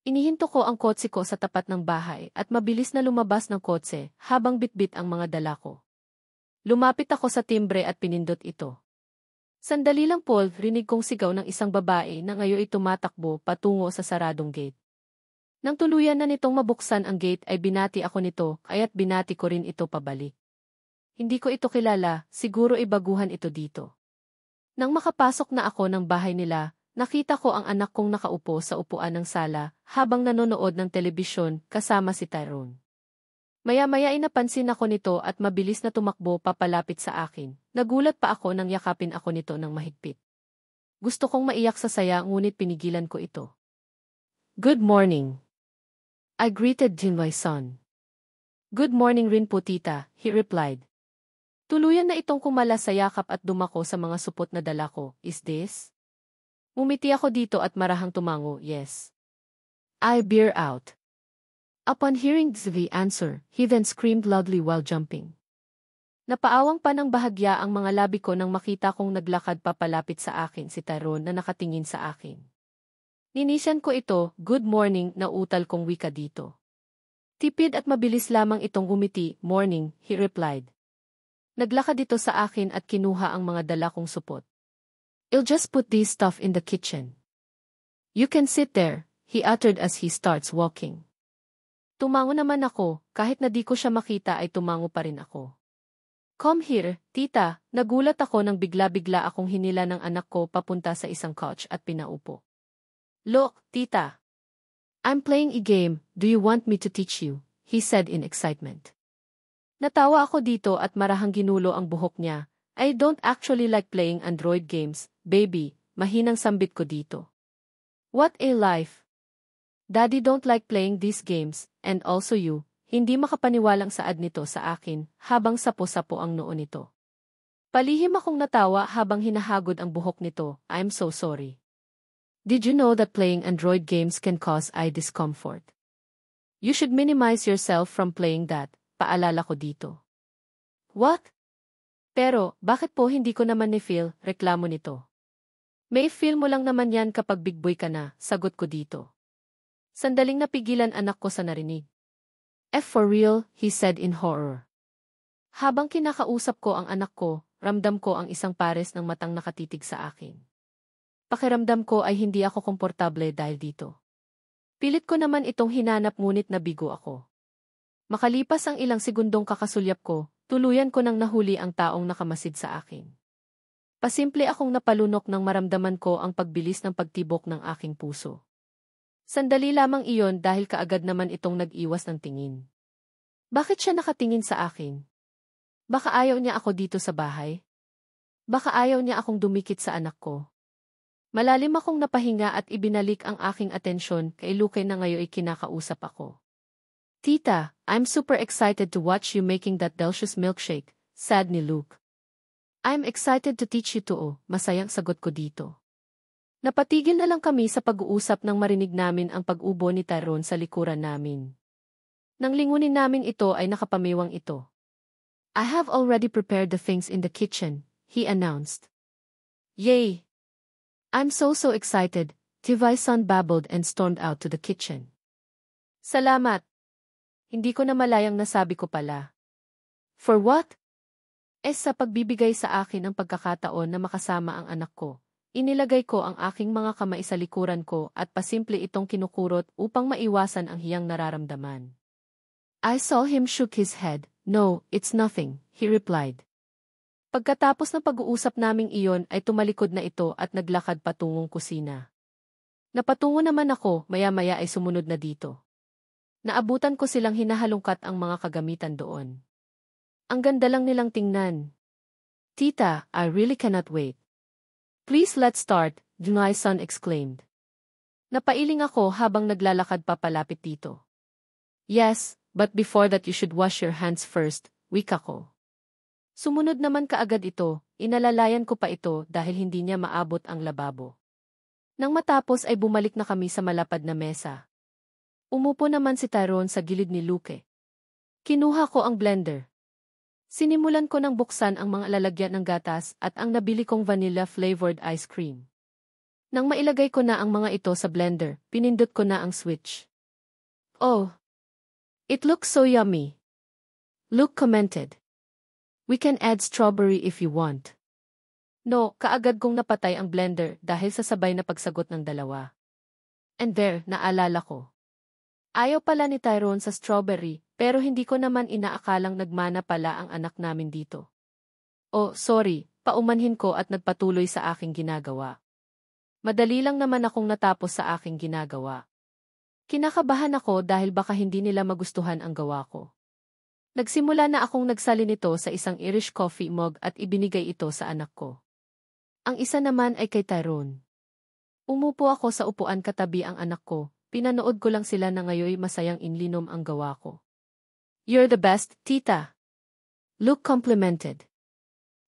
Inihinto ko ang kotse ko sa tapat ng bahay at mabilis na lumabas ng kotse habang bitbit ang mga dala ko. Lumapit ako sa timbre at pinindot ito. Sandali lang Paul, rinig kong sigaw ng isang babae na ngayon ay tumatakbo patungo sa saradong gate. Nang tuluyan na nitong mabuksan ang gate ay binati ako nito, kaya't binati ko rin ito pabalik. Hindi ko ito kilala, siguro ibaguhan ito dito. Nang makapasok na ako ng bahay nila, nakita ko ang anak kong nakaupo sa upuan ng sala habang nanonood ng telebisyon kasama si Tyrone. Maya-maya ay napansin ako nito at mabilis na tumakbo papalapit sa akin. Nagulat pa ako nang yakapin ako nito ng mahigpit. Gusto kong maiyak sa saya ngunit pinigilan ko ito. Good morning. I greeted Jinwai-san. Good morning rin po tita, he replied. Tuluyan na itong kumala sa yakap at dumako sa mga supot na dala ko. Is this? Umiti ako dito at marahang tumango, yes. I bear out. Upon hearing the answer, he then screamed loudly while jumping. Napaawang pa ng bahagya ang mga labi ko nang makita kong naglakad papalapit sa akin si Tyrone na nakatingin sa akin. Ninisan ko ito, good morning, na utal kong wika dito. Tipid at mabilis lamang itong umiti, morning, he replied. Naglakad ito sa akin at kinuha ang mga dala kong supot. I'll just put this stuff in the kitchen. You can sit there, he uttered as he starts walking. Tumango naman ako, kahit na di ko siya makita ay tumango pa rin ako. Come here, tita, nagulat ako nang bigla-bigla akong hinila ng anak ko papunta sa isang couch at pinaupo. Look, tita. I'm playing a game, do you want me to teach you? He said in excitement. Natawa ako dito at marahang ginulo ang buhok niya. I don't actually like playing Android games, baby, mahinang sambit ko dito. What a life. Daddy don't like playing these games, and also you, hindi makapaniwalang saad nito sa akin, habang sapo-sapo ang noo nito. Palihim akong natawa habang hinahagod ang buhok nito, I'm so sorry. Did you know that playing Android games can cause eye discomfort? You should minimize yourself from playing that, paalala ko dito. What? Pero, bakit po hindi ko naman ni-feel, reklamo nito. May feel mo lang naman yan kapag big boy ka na, sagot ko dito. Sandaling napigilan anak ko sa narinig. F for real, he said in horror. Habang kinakausap ko ang anak ko, ramdam ko ang isang pares ng matang nakatitig sa akin. Pakiramdam ko ay hindi ako komportable dahil dito. Pilit ko naman itong hinanap ngunit nabigo ako. Makalipas ang ilang segundong kakasulyap ko, tuluyan ko nang nahuli ang taong nakamasid sa akin. Pasimple akong napalunok nang maramdaman ko ang pagbilis ng pagtibok ng aking puso. Sandali lamang iyon dahil kaagad naman itong nag-iwas ng tingin. Bakit siya nakatingin sa akin? Baka ayaw niya ako dito sa bahay? Baka ayaw niya akong dumikit sa anak ko? Malalim akong napahinga at ibinalik ang aking atensyon kay Luke na ngayon ay kinakausap ako. Tita, I'm super excited to watch you making that delicious milkshake, said ni Luke. I'm excited to teach you too, masayang sagot ko dito. Napatigil na lang kami sa pag-uusap nang marinig namin ang pag-ubo ni Tyrone sa likuran namin. Nang lingunin namin ito ay nakapamiwang ito. I have already prepared the things in the kitchen, he announced. Yay! I'm so excited, Tivai's son babbled and stormed out to the kitchen. Salamat! Hindi ko na malayang nasabi ko pala. For what? Sa pagbibigay sa akin ng pagkakataon na makasama ang anak ko, inilagay ko ang aking mga kamay sa likuran ko at pasimple itong kinukurot upang maiwasan ang hiyang nararamdaman. I saw him shook his head. No, it's nothing, he replied. Pagkatapos ng pag-uusap naming iyon ay tumalikod na ito at naglakad patungong kusina. Napatungo naman ako, maya-maya ay sumunod na dito. Naabutan ko silang hinahalungkat ang mga kagamitan doon. Ang ganda lang nilang tingnan. Tita, I really cannot wait. Please let's start, my son exclaimed. Napailing ako habang naglalakad papalapit dito. Yes, but before that you should wash your hands first, wika ko. Sumunod naman kaagad ito, inalalayan ko pa ito dahil hindi niya maabot ang lababo. Nang matapos ay bumalik na kami sa malapad na mesa. Umupo naman si Tyrone sa gilid ni Luke. Kinuha ko ang blender. Sinimulan ko nang buksan ang mga lalagyan ng gatas at ang nabili kong vanilla-flavored ice cream. Nang mailagay ko na ang mga ito sa blender, pinindot ko na ang switch. Oh! It looks so yummy. Luke commented. We can add strawberry if you want. No, kaagad kong napatay ang blender dahil sa sabay na pagsagot ng dalawa. And there, naalala ko. Ayaw pala ni Tyrone sa strawberry, pero hindi ko naman inaakalang nagmana pala ang anak namin dito. Oh, sorry, paumanhin ko at nagpatuloy sa aking ginagawa. Madali lang naman akong natapos sa aking ginagawa. Kinakabahan ako dahil baka hindi nila magustuhan ang gawa ko. Nagsimula na akong nagsali nito sa isang Irish coffee mug at ibinigay ito sa anak ko. Ang isa naman ay kay Tyrone. Umupo ako sa upuan katabi ang anak ko, pinanood ko lang sila na ngayoy masayang inlinom ang gawa ko. You're the best, tita. Luke complimented.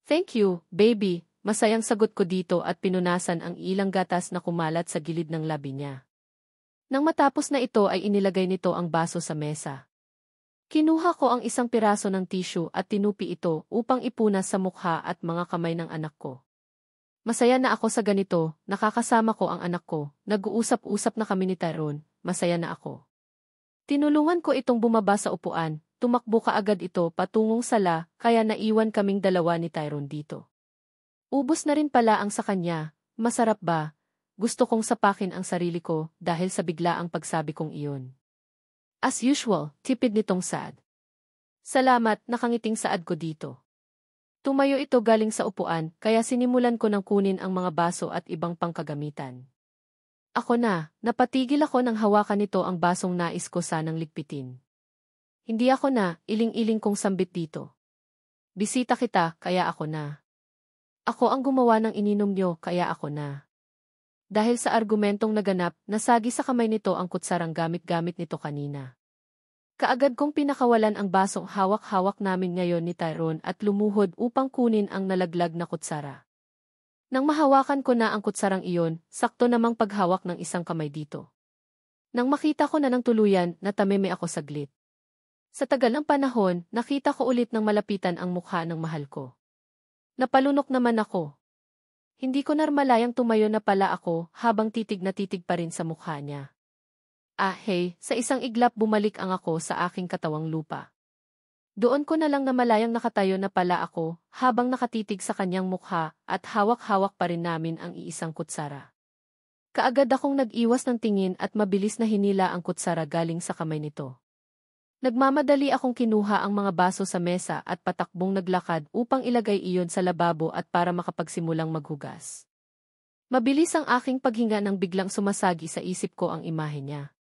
Thank you, baby, masayang sagot ko dito at pinunasan ang ilang gatas na kumalat sa gilid ng labi niya. Nang matapos na ito ay inilagay nito ang baso sa mesa. Kinuha ko ang isang piraso ng tissue at tinupi ito upang ipunas sa mukha at mga kamay ng anak ko. Masaya na ako sa ganito, nakakasama ko ang anak ko, nag-uusap-usap na kami ni Tyrone, masaya na ako. Tinulungan ko itong bumaba sa upuan, tumakbo kaagad ito patungong sala, kaya naiwan kaming dalawa ni Tyrone dito. Ubos na rin pala ang sa kanya, masarap ba? Gusto kong sapakin ang sarili ko dahil sa biglaang pagsabi kong iyon. As usual, tipid nitong Saad. Salamat, nakangiting Saad ko dito. Tumayo ito galing sa upuan, kaya sinimulan ko ng kunin ang mga baso at ibang pangkagamitan. Ako na, napatigil ako nang hawakan nito ang basong nais ko sanang ligpitin. Hindi ako na, iling-iling kong sambit dito. Bisita kita, kaya ako na. Ako ang gumawa ng ininom nyo, kaya ako na. Dahil sa argumentong naganap, nasagi sa kamay nito ang kutsarang gamit-gamit nito kanina. Kaagad kong pinakawalan ang basong hawak-hawak namin ngayon ni Tyrone at lumuhod upang kunin ang nalaglag na kutsara. Nang mahawakan ko na ang kutsarang iyon, sakto namang paghawak ng isang kamay dito. Nang makita ko na ng tuluyan, natameme ako saglit. Sa tagal ng panahon, nakita ko ulit ng malapitan ang mukha ng mahal ko. Napalunok naman ako. Hindi ko narmalayang tumayo na pala ako habang titig na titig pa rin sa mukha niya. Hey, sa isang iglap bumalik ang ako sa aking katawang lupa. Doon ko na lang namalayang nakatayo na pala ako habang nakatitig sa kanyang mukha at hawak-hawak pa rin namin ang iisang kutsara. Kaagad akong nag-iwas ng tingin at mabilis na hinila ang kutsara galing sa kamay nito. Nagmamadali akong kinuha ang mga baso sa mesa at patakbong naglakad upang ilagay iyon sa lababo at para makapagsimulang maghugas. Mabilis ang aking paghinga nang biglang sumasagi sa isip ko ang imahe niya.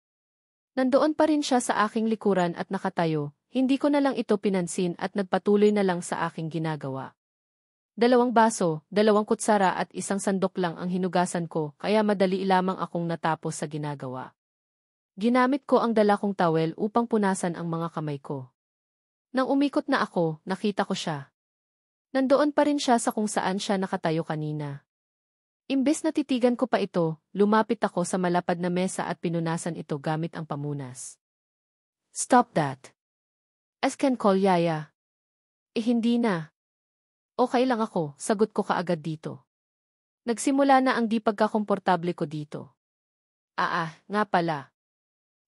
Nandoon pa rin siya sa aking likuran at nakatayo, hindi ko na lang ito pinansin at nagpatuloy na lang sa aking ginagawa. 2 baso, 2 kutsara at isang sandok lang ang hinugasan ko kaya madali lamang akong natapos sa ginagawa. Ginamit ko ang dala kong towel upang punasan ang mga kamay ko. Nang umikot na ako, nakita ko siya. Nandoon pa rin siya sa kung saan siya nakatayo kanina. Imbes na titigan ko pa ito, lumapit ako sa malapad na mesa at pinunasan ito gamit ang pamunas. Stop that. I can call Yaya. Hindi na. Okay lang ako, sagot ko kaagad dito. Nagsimula na ang di pagkakomportable ko dito. Nga pala.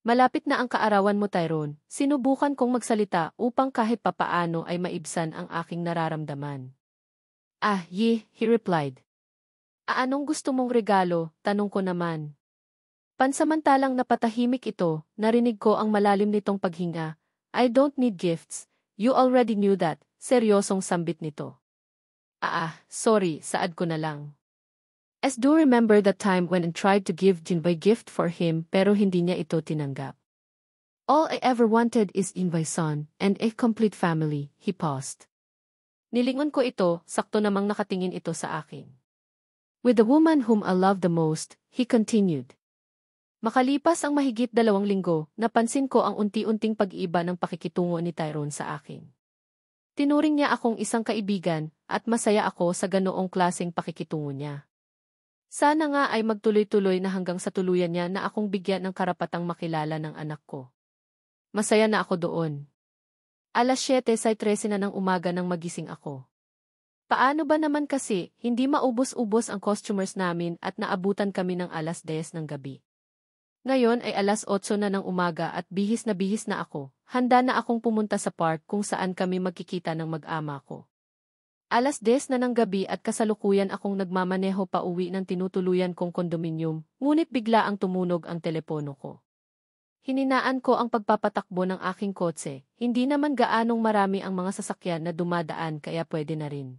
Malapit na ang kaarawan mo, Tyrone, sinubukan kong magsalita upang kahit papaano ay maibsan ang aking nararamdaman. He replied. Anong gusto mong regalo, tanong ko naman. Pansamantalang napatahimik ito, narinig ko ang malalim nitong paghinga. I don't need gifts, you already knew that, seryosong sambit nito. Sorry, Saad ko na lang. Do remember the time when I tried to give Jinbei gift for him pero hindi niya ito tinanggap. All I ever wanted is Jinbei's son and a complete family, he paused. Nilingon ko ito, sakto namang nakatingin ito sa akin. With the woman whom I love the most, he continued. Makalipas ang mahigit 2 linggo, napansin ko ang unti-unting pag-iba ng pakikitungo ni Tyrone sa akin. Tinuring niya akong isang kaibigan at masaya ako sa ganoong klaseng pakikitungo niya. Sana nga ay magtuloy-tuloy na hanggang sa tuluyan niya na akong bigyan ng karapatang makilala ng anak ko. Masaya na ako doon. 7:13 na ng umaga nang magising ako. Paano ba naman kasi, hindi maubos-ubos ang customers namin at naabutan kami ng 10:00 ng gabi. Ngayon ay 8:00 na ng umaga at bihis na ako, handa na akong pumunta sa park kung saan kami magkikita ng mag-ama ko. 10:00 na ng gabi at kasalukuyan akong nagmamaneho pa uwi ng tinutuluyan kong kondominium, ngunit bigla ang tumunog ang telepono ko. Hininaan ko ang pagpapatakbo ng aking kotse, hindi naman gaanong marami ang mga sasakyan na dumadaan kaya pwede na rin.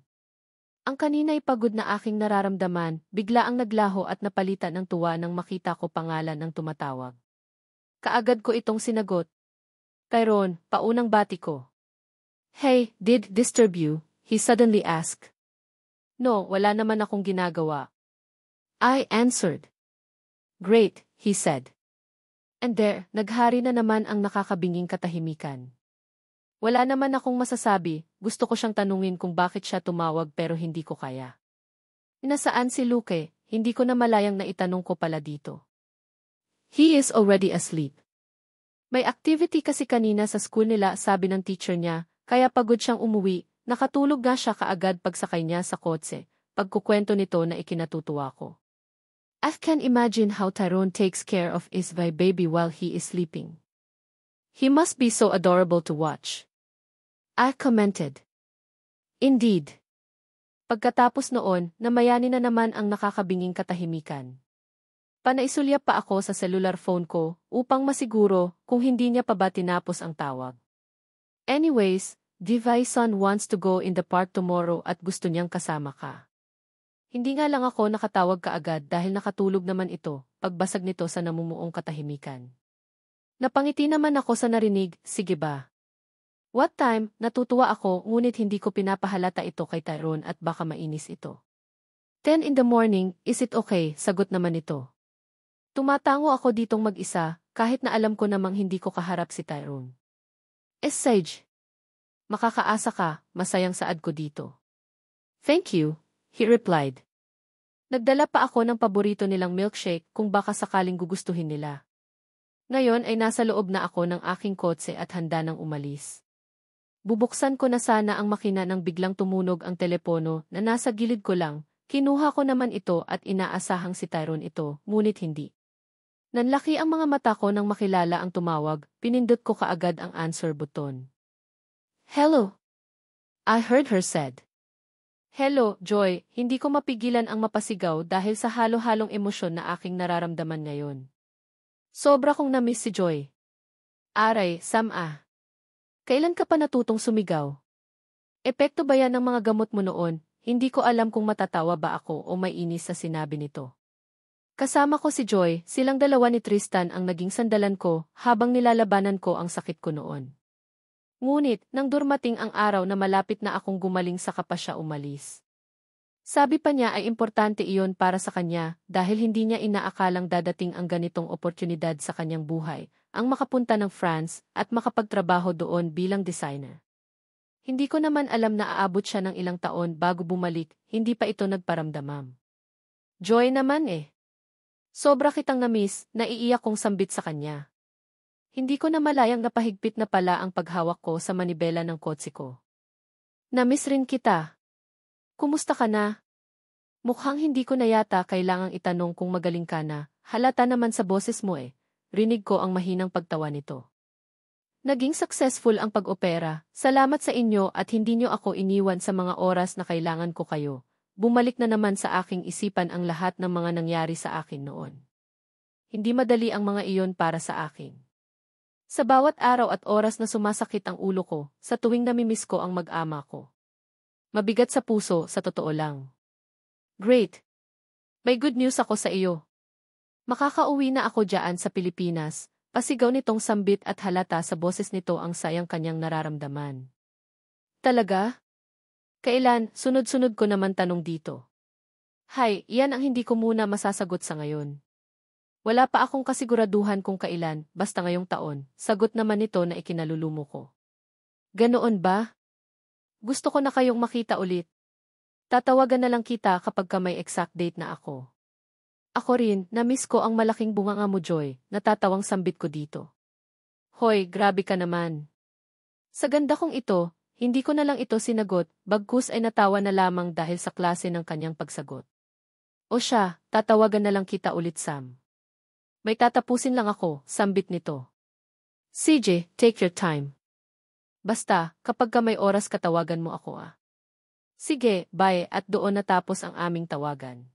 Ang kanina'y pagod na aking nararamdaman, bigla ang naglaho at napalitan ng tuwa nang makita ko pangalan ng tumatawag. Kaagad ko itong sinagot. Tyrone, paunang bati ko. Hey, did disturb you? He suddenly asked. No, wala naman akong ginagawa. I answered. Great, he said. And there, naghari na naman ang nakakabinging katahimikan. Wala naman akong masasabi, gusto ko siyang tanungin kung bakit siya tumawag pero hindi ko kaya. Nasaan si Luke? Hindi ko na malayang na itanong ko pala dito. He is already asleep. May activity kasi kanina sa school nila, sabi ng teacher niya, kaya pagod siyang umuwi, nakatulog nga siya kaagad pagsakay niya sa kotse, pagkukwento nito na ikinatutuwa ko. I can imagine how Tyrone takes care of his baby while he is sleeping. He must be so adorable to watch. I commented. Indeed. Pagkatapos noon, namayani na naman ang nakakabinging katahimikan. Panaisulyap pa ako sa cellular phone ko upang masiguro kung hindi niya pa ba tinapos ang tawag. Anyways, Divison wants to go in the park tomorrow at gusto niyang kasama ka. Hindi nga lang ako nakatawag kaagad dahil nakatulog naman ito, pagbasag nito sa namumuong katahimikan. Napangiti naman ako sa narinig, sige ba? What time? Natutuwa ako ngunit hindi ko pinapahalata ito kay Tyrone at baka mainis ito. 10 in the morning, is it okay? Sagot naman ito. Tumatango ako ditong mag-isa, kahit na alam ko namang hindi ko kaharap si Tyrone. Sage. Makakaasa ka, masayang saad ko dito. Thank you, he replied. Nagdala pa ako ng paborito nilang milkshake kung baka sakaling gugustuhin nila. Ngayon ay nasa loob na ako ng aking kotse at handa nang umalis. Bubuksan ko na sana ang makina nang biglang tumunog ang telepono na nasa gilid ko lang, kinuha ko naman ito at inaasahang si Tyrone ito, ngunit hindi. Nanlaki ang mga mata ko nang makilala ang tumawag, pinindot ko kaagad ang answer button. Hello? I heard her said. Hello, Joy, hindi ko mapigilan ang mapasigaw dahil sa halo-halong emosyon na aking nararamdaman ngayon. Sobra kong na-miss si Joy. Aray, Sam ah. Kailan ka pa natutong sumigaw? Epekto ba yan ng mga gamot mo noon? Hindi ko alam kung matatawa ba ako o may inis sa sinabi nito. Kasama ko si Joy, silang dalawa ni Tristan ang naging sandalan ko habang nilalabanan ko ang sakit ko noon. Ngunit, nang durmating ang araw na malapit na akong gumaling saka pa siya umalis. Sabi pa niya ay importante iyon para sa kanya dahil hindi niya inaakalang dadating ang ganitong oportunidad sa kanyang buhay, ang makapunta ng France at makapagtrabaho doon bilang designer. Hindi ko naman alam na aabot siya ng ilang taon bago bumalik, hindi pa ito nagparamdamam. Joy naman eh. Sobra kitang na-miss, naiiyak kong sambit sa kanya. Hindi ko na malayang napahigpit na pala ang paghawak ko sa manibela ng kotse ko. Na-miss rin kita. Kumusta ka na? Mukhang hindi ko na yata kailangang itanong kung magaling ka na, halata naman sa boses mo eh. Rinig ko ang mahinang pagtawa nito. Naging successful ang pag-opera, salamat sa inyo at hindi nyo ako iniwan sa mga oras na kailangan ko kayo. Bumalik na naman sa aking isipan ang lahat ng mga nangyari sa akin noon. Hindi madali ang mga iyon para sa akin. Sa bawat araw at oras na sumasakit ang ulo ko, sa tuwing namimiss ko ang mag-ama ko. Mabigat sa puso, sa totoo lang. Great! May good news ako sa iyo. Makakauwi na ako dyan sa Pilipinas, pasigaw nitong sambit at halata sa boses nito ang sayang kanyang nararamdaman. Talaga? Kailan? Sunod-sunod ko naman tanong dito. Hay, iyan ang hindi ko muna masasagot sa ngayon. Wala pa akong kasiguraduhan kung kailan, basta ngayong taon, sagot naman nito na ikinalulumo ko. Ganoon ba? Gusto ko na kayong makita ulit. Tatawagan na lang kita kapag ka may exact date na ako. Ako rin, na-miss ko ang malaking bunganga mo Joy, natatawang sambit ko dito. Hoy, grabe ka naman. Sa ganda kong ito, hindi ko na lang ito sinagot, bagkus ay natawa na lamang dahil sa klase ng kanyang pagsagot. O siya, tatawagan na lang kita ulit Sam. May tatapusin lang ako, sambit nito. CJ, take your time. Basta, kapag ka may oras katawagan mo ako ah. Sige, bye at doon natapos ang aming tawagan.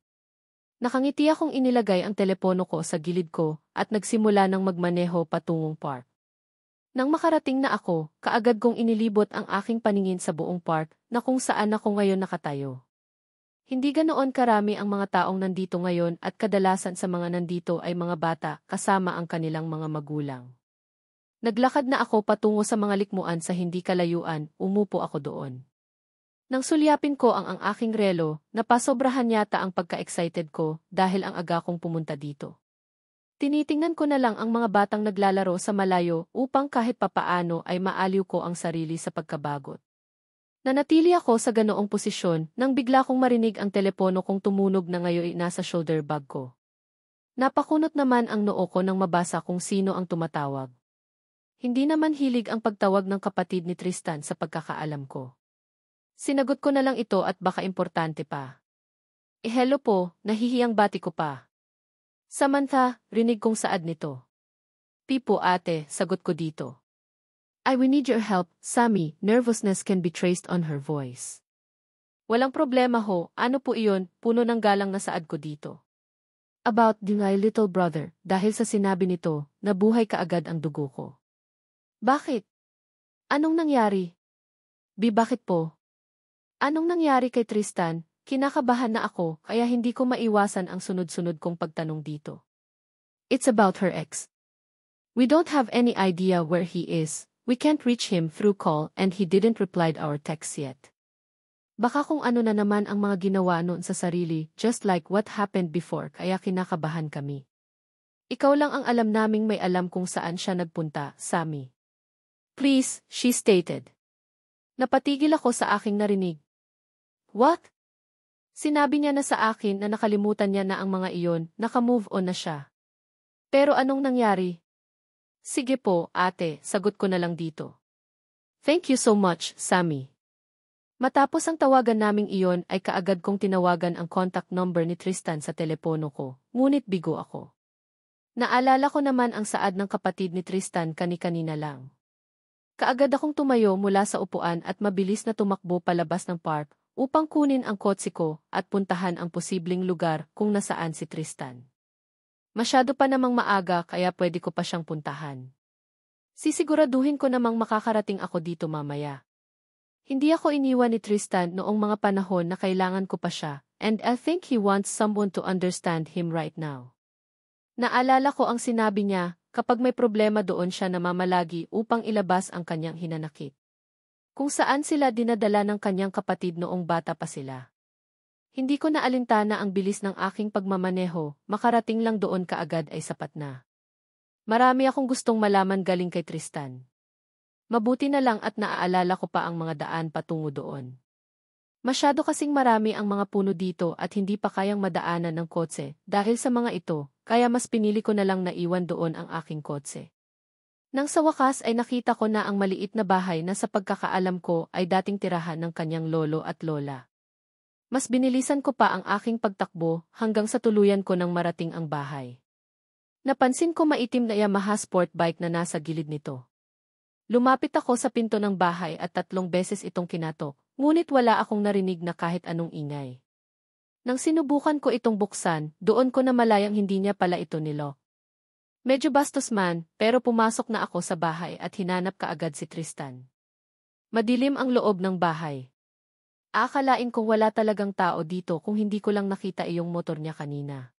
Nakangiti akong inilagay ang telepono ko sa gilid ko at nagsimula ng magmaneho patungong park. Nang makarating na ako, kaagad kong inilibot ang aking paningin sa buong park na kung saan ako ngayon nakatayo. Hindi ganoon karami ang mga taong nandito ngayon at kadalasan sa mga nandito ay mga bata kasama ang kanilang mga magulang. Naglakad na ako patungo sa mga likmuan sa hindi kalayuan, umupo ako doon. Nang sulyapin ko ang aking relo, napasobrahan yata ang pagka-excited ko dahil ang aga kong pumunta dito. Tinitingnan ko na lang ang mga batang naglalaro sa malayo upang kahit papaano ay maaliw ko ang sarili sa pagkabagot. Nanatili ako sa ganoong posisyon nang bigla kong marinig ang telepono kong tumunog na ngayon nasa shoulder bag ko. Napakunot naman ang noo ko nang mabasa kung sino ang tumatawag. Hindi naman hilig ang pagtawag ng kapatid ni Tristan sa pagkakaalam ko. Sinagot ko na lang ito at baka importante pa. Hello po, nahihiyang bati ko pa. Samantha, rinig kong saad nito. Pipo ate, sagot ko dito. We need your help, Sammy, nervousness can be traced on her voice. Walang problema ho, ano po iyon, puno ng galang na saad ko dito. About my little brother, dahil sa sinabi nito, nabuhay kaagad ang dugo ko. Bakit? Anong nangyari? Bakit po? Anong nangyari kay Tristan? Kinakabahan na ako, kaya hindi ko maiwasan ang sunod-sunod kong pagtanong dito. It's about her ex. We don't have any idea where he is. We can't reach him through call and he didn't reply our text yet. Baka kung ano na naman ang mga ginawa noon sa sarili, just like what happened before, kaya kinakabahan kami. Ikaw lang ang alam naming may alam kung saan siya nagpunta, Sammy. Please, she stated. Napatigil ako sa aking narinig. What? Sinabi niya na sa akin na nakalimutan niya na ang mga iyon, naka-move on na siya. Pero anong nangyari? Sige po, ate, sagot ko na lang dito. Thank you so much, Sammy. Matapos ang tawagan naming iyon ay kaagad kong tinawagan ang contact number ni Tristan sa telepono ko, ngunit bigo ako. Naalala ko naman ang saad ng kapatid ni Tristan kani-kanina lang. Kaagad akong tumayo mula sa upuan at mabilis na tumakbo palabas ng park, upang kunin ang kotse ko at puntahan ang posibleng lugar kung nasaan si Tristan. Masyado pa namang maaga kaya pwede ko pa siyang puntahan. Sisiguraduhin ko namang makakarating ako dito mamaya. Hindi ako iniwan ni Tristan noong mga panahon na kailangan ko pa siya, and I think he wants someone to understand him right now. Naalala ko ang sinabi niya, kapag may problema doon siya namamalagi upang ilabas ang kanyang hinanakit. Kung saan sila dinadala ng kanyang kapatid noong bata pa sila. Hindi ko naalintana ang bilis ng aking pagmamaneho, makarating lang doon kaagad ay sapat na. Marami akong gustong malaman galing kay Tristan. Mabuti na lang at naaalala ko pa ang mga daan patungo doon. Masyado kasing marami ang mga puno dito at hindi pa kayang madaanan ng kotse, dahil sa mga ito, kaya mas pinili ko na lang na iwan doon ang aking kotse. Nang sa wakas ay nakita ko na ang maliit na bahay na sa pagkakaalam ko ay dating tirahan ng kanyang lolo at lola. Mas binilisan ko pa ang aking pagtakbo hanggang sa tuluyan ko nang marating ang bahay. Napansin ko maitim na Yamaha sport bike na nasa gilid nito. Lumapit ako sa pinto ng bahay at 3 beses itong kinatok, ngunit wala akong narinig na kahit anong ingay. Nang sinubukan ko itong buksan, doon ko na malayang hindi niya pala ito nilok. Medyo bastos man, pero pumasok na ako sa bahay at hinanap kaagad si Tristan. Madilim ang loob ng bahay. Akalain kong wala talagang tao dito kung hindi ko lang nakita iyong motor niya kanina.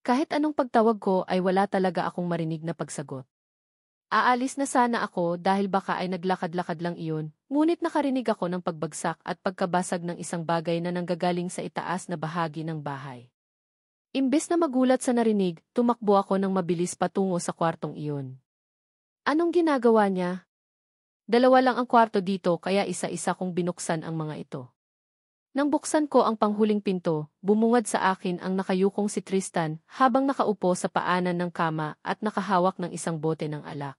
Kahit anong pagtawag ko ay wala talaga akong marinig na pagsagot. Aalis na sana ako dahil baka ay naglakad-lakad lang iyon, ngunit nakarinig ako ng pagbagsak at pagkabasag ng isang bagay na nanggagaling sa itaas na bahagi ng bahay. Imbes na magulat sa narinig, tumakbo ako ng mabilis patungo sa kwartong iyon. Anong ginagawa niya? 2 lang ang kwarto dito kaya isa-isa kong binuksan ang mga ito. Nang buksan ko ang panghuling pinto, bumungad sa akin ang nakayukong si Tristan habang nakaupo sa paanan ng kama at nakahawak ng isang bote ng alak.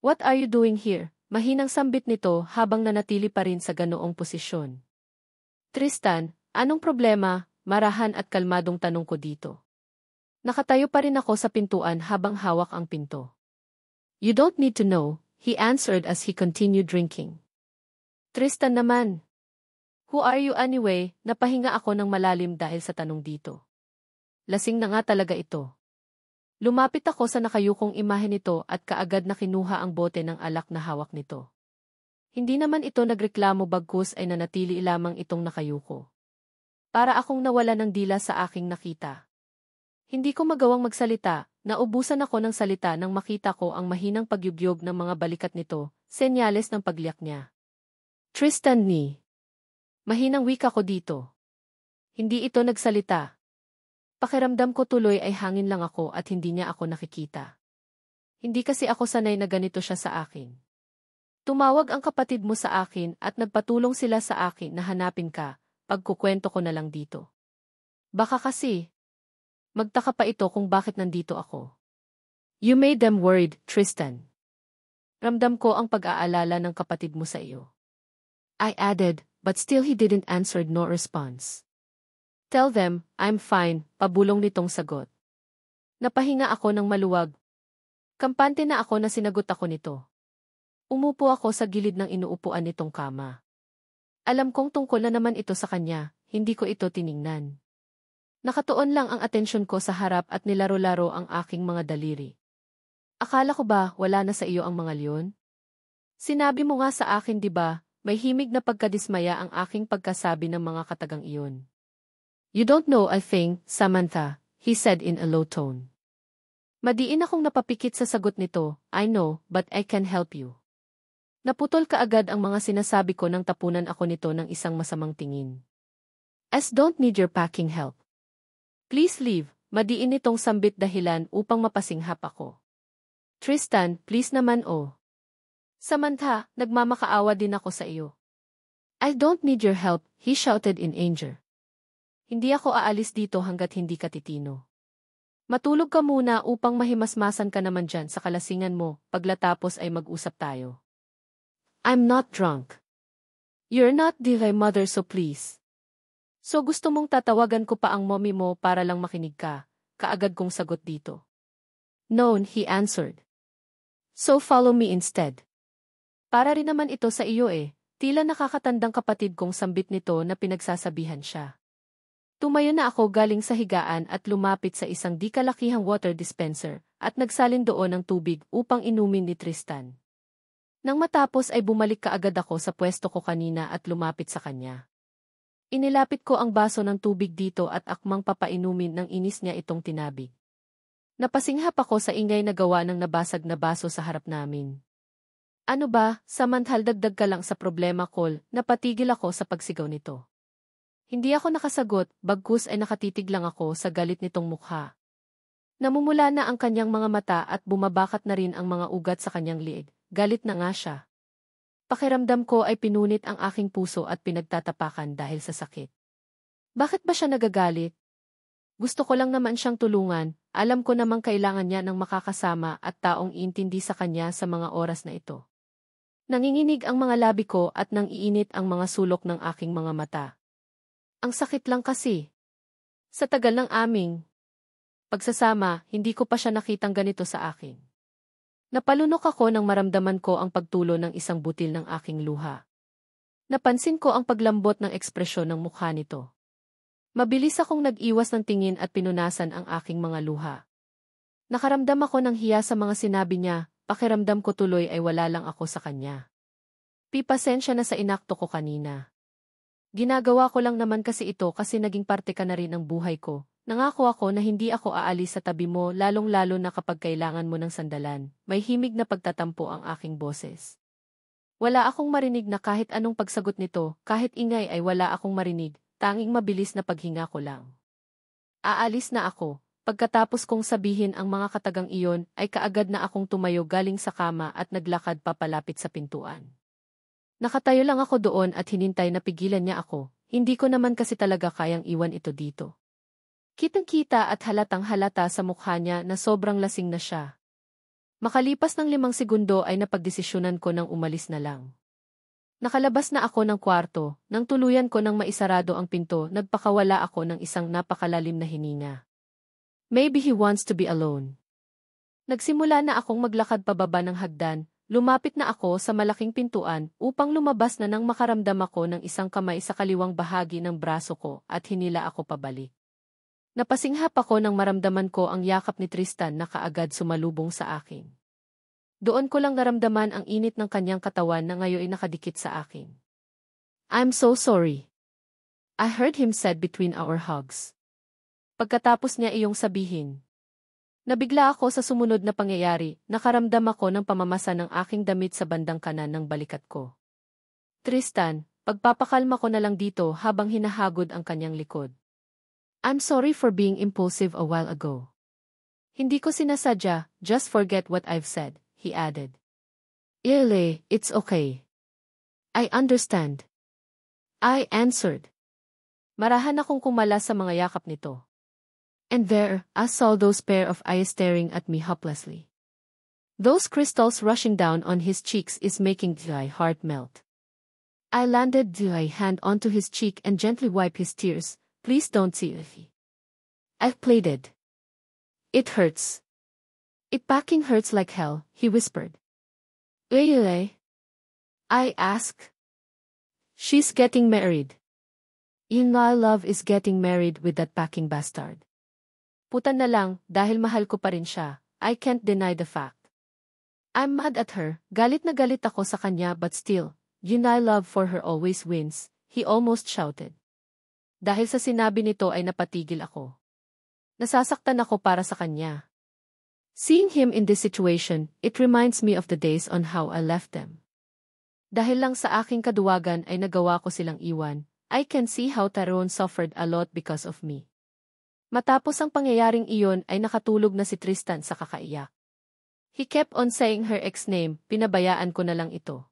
What are you doing here? Mahinang sambit nito habang nanatili pa rin sa ganoong posisyon. Tristan, anong problema? Marahan at kalmadong tanong ko dito. Nakatayo pa rin ako sa pintuan habang hawak ang pinto. You don't need to know, he answered as he continued drinking. Tristan naman. Who are you anyway? Napahinga ako ng malalim dahil sa tanong dito. Lasing na nga talaga ito. Lumapit ako sa nakayukong imahe nito at kaagad na kinuha ang bote ng alak na hawak nito. Hindi naman ito nagreklamo bagkus ay nanatili lamang itong nakayuko. Para akong nawala ng dila sa aking nakita. Hindi ko magawang magsalita, naubusan ako ng salita nang makita ko ang mahinang pagyugyog ng mga balikat nito, senyales ng pagliyak niya. Tristan ni. Mahinang wika ko dito. Hindi ito nagsalita. Pakiramdam ko tuloy ay hangin lang ako at hindi niya ako nakikita. Hindi kasi ako sanay na ganito siya sa akin. Tumawag ang kapatid mo sa akin at nagpatulong sila sa akin na hanapin ka, pagkukwento ko na lang dito. Baka kasi, magtaka pa ito kung bakit nandito ako. You made them worried, Tristan. Ramdam ko ang pag-aalala ng kapatid mo sa iyo. I added, but still he didn't answer no response. Tell them, I'm fine, pabulong nitong sagot. Napahinga ako ng maluwag. Kampante na ako na sinagot ako nito. Umupo ako sa gilid ng inuupuan nitong kama. Alam kong tungkol na naman ito sa kanya, hindi ko ito tiningnan. Nakatuon lang ang atensyon ko sa harap at nilaro-laro ang aking mga daliri. Akala ko ba wala na sa iyo ang mga leon? Sinabi mo nga sa akin, di ba, may himig na pagkadismaya ang aking pagkasabi ng mga katagang iyon. You don't know a thing, Samantha, he said in a low tone. Madiin akong napapikit sa sagot nito, I know, but I can help you. Naputol kaagad ang mga sinasabi ko nang tapunan ako nito ng isang masamang tingin. Don't need your packing help. Please leave, madiin nitong sambit dahilan upang mapasinghap ako. Tristan, please naman oh. Samantha, nagmamakaawa din ako sa iyo. I don't need your help, he shouted in anger. Hindi ako aalis dito hanggat hindi ka titino. Matulog ka muna upang mahimasmasan ka naman dyan sa kalasingan mo, paglatapos ay mag-usap tayo. I'm not drunk. You're not my mother so please. So gusto mong tatawagan ko pa ang mommy mo para lang makinig ka, kaagad kong sagot dito. No, he answered. So follow me instead. Para rin naman ito sa iyo tila nakakatandang kapatid kong sambit nito na pinagsasabihan siya. Tumayo na ako galing sa higaan at lumapit sa isang di kalakihang water dispenser at nagsalin doon ng tubig upang inumin ni Tristan. Nang matapos ay bumalik kaagad ako sa pwesto ko kanina at lumapit sa kanya. Inilapit ko ang baso ng tubig dito at akmang papainumin ng inis niya itong tinabig. Napasinghap ako sa ingay na gawa ng nabasag na baso sa harap namin. Ano ba, samantal dagdag ka lang sa problema, Cole, napatigil ako sa pagsigaw nito. Hindi ako nakasagot, bagkus ay nakatitig lang ako sa galit nitong mukha. Namumula na ang kanyang mga mata at bumabakat na rin ang mga ugat sa kanyang liig, galit na nga siya. Pakiramdam ko ay pinunit ang aking puso at pinagtatapakan dahil sa sakit. Bakit ba siya nagagalit? Gusto ko lang naman siyang tulungan, alam ko namang kailangan niya ng makakasama at taong iintindi sa kanya sa mga oras na ito. Nanginginig ang mga labi ko at nang iinit ang mga sulok ng aking mga mata. Ang sakit lang kasi. Sa tagal ng aming pagsasama, hindi ko pa siya nakitang ganito sa akin. Napalunok ako nang maramdaman ko ang pagtulo ng isang butil ng aking luha. Napansin ko ang paglambot ng ekspresyon ng mukha nito. Mabilis akong nag-iwas ng tingin at pinunasan ang aking mga luha. Nakaramdam ako ng hiya sa mga sinabi niya, pakiramdam ko tuloy ay wala lang ako sa kanya. Pasensya na sa inakto ko kanina. Ginagawa ko lang naman kasi ito kasi naging parte ka na rin ng buhay ko. Nangako ako na hindi ako aalis sa tabi mo lalong-lalo na kapag kailangan mo ng sandalan. May himig na pagtatampo ang aking boses. Wala akong marinig na kahit anong pagsagot nito, kahit ingay ay wala akong marinig, tanging mabilis na paghinga ko lang. Aalis na ako. Pagkatapos kong sabihin ang mga katagang iyon ay kaagad na akong tumayo galing sa kama at naglakad papalapit sa pintuan. Nakatayo lang ako doon at hinintay na pigilan niya ako, hindi ko naman kasi talaga kayang iwan ito dito. Kitang-kita at halatang-halata sa mukha niya na sobrang lasing na siya. Makalipas ng 5 segundo ay napagdesisyonan ko nang umalis na lang. Nakalabas na ako ng kwarto, nang tuluyan ko nang maisarado ang pinto, nagpakawala ako ng isang napakalalim na hininga. Maybe he wants to be alone. Nagsimula na akong maglakad pababa ng hagdan. Lumapit na ako sa malaking pintuan upang lumabas na nang makaramdam ako ng isang kamay sa kaliwang bahagi ng braso ko at hinila ako pabalik. Napasinghap ako nang maramdaman ko ang yakap ni Tristan na kaagad sumalubong sa akin. Doon ko lang naramdaman ang init ng kanyang katawan na ngayon ay nakadikit sa akin. I'm so sorry. I heard him said between our hugs. Pagkatapos niya iyong sabihin. Nabigla ako sa sumunod na pangyayari, nakaramdam ako ng pamamasa ng aking damit sa bandang kanan ng balikat ko. Tristan, pagpapakalma ko na lang dito habang hinahagod ang kanyang likod. I'm sorry for being impulsive a while ago. Hindi ko sinasadya, just forget what I've said, he added. Ile, it's okay. I understand. I answered. Marahan akong kumala sa mga yakap nito. And there, I saw those pair of eyes staring at me helplessly. Those crystals rushing down on his cheeks is making my heart melt. I landed my hand onto his cheek and gently wiped his tears. Please don't see it. I pleaded. It hurts. It fucking hurts like hell, he whispered. Really? I asked. She's getting married. My love is getting married with that packing bastard. Putan na lang, dahil mahal ko pa rin siya, I can't deny the fact. I'm mad at her, galit na galit ako sa kanya but still, my love for her always wins, he almost shouted. Dahil sa sinabi nito ay napatigil ako. Nasasaktan ako para sa kanya. Seeing him in this situation, it reminds me of the days on how I left them. Dahil lang sa aking kaduwagan ay nagawa ko silang iwan, I can see how Tyrone suffered a lot because of me. Matapos ang pangyayaring iyon ay nakatulog na si Tristan sa kakaiyak. He kept on saying her ex-name, pinabayaan ko na lang ito.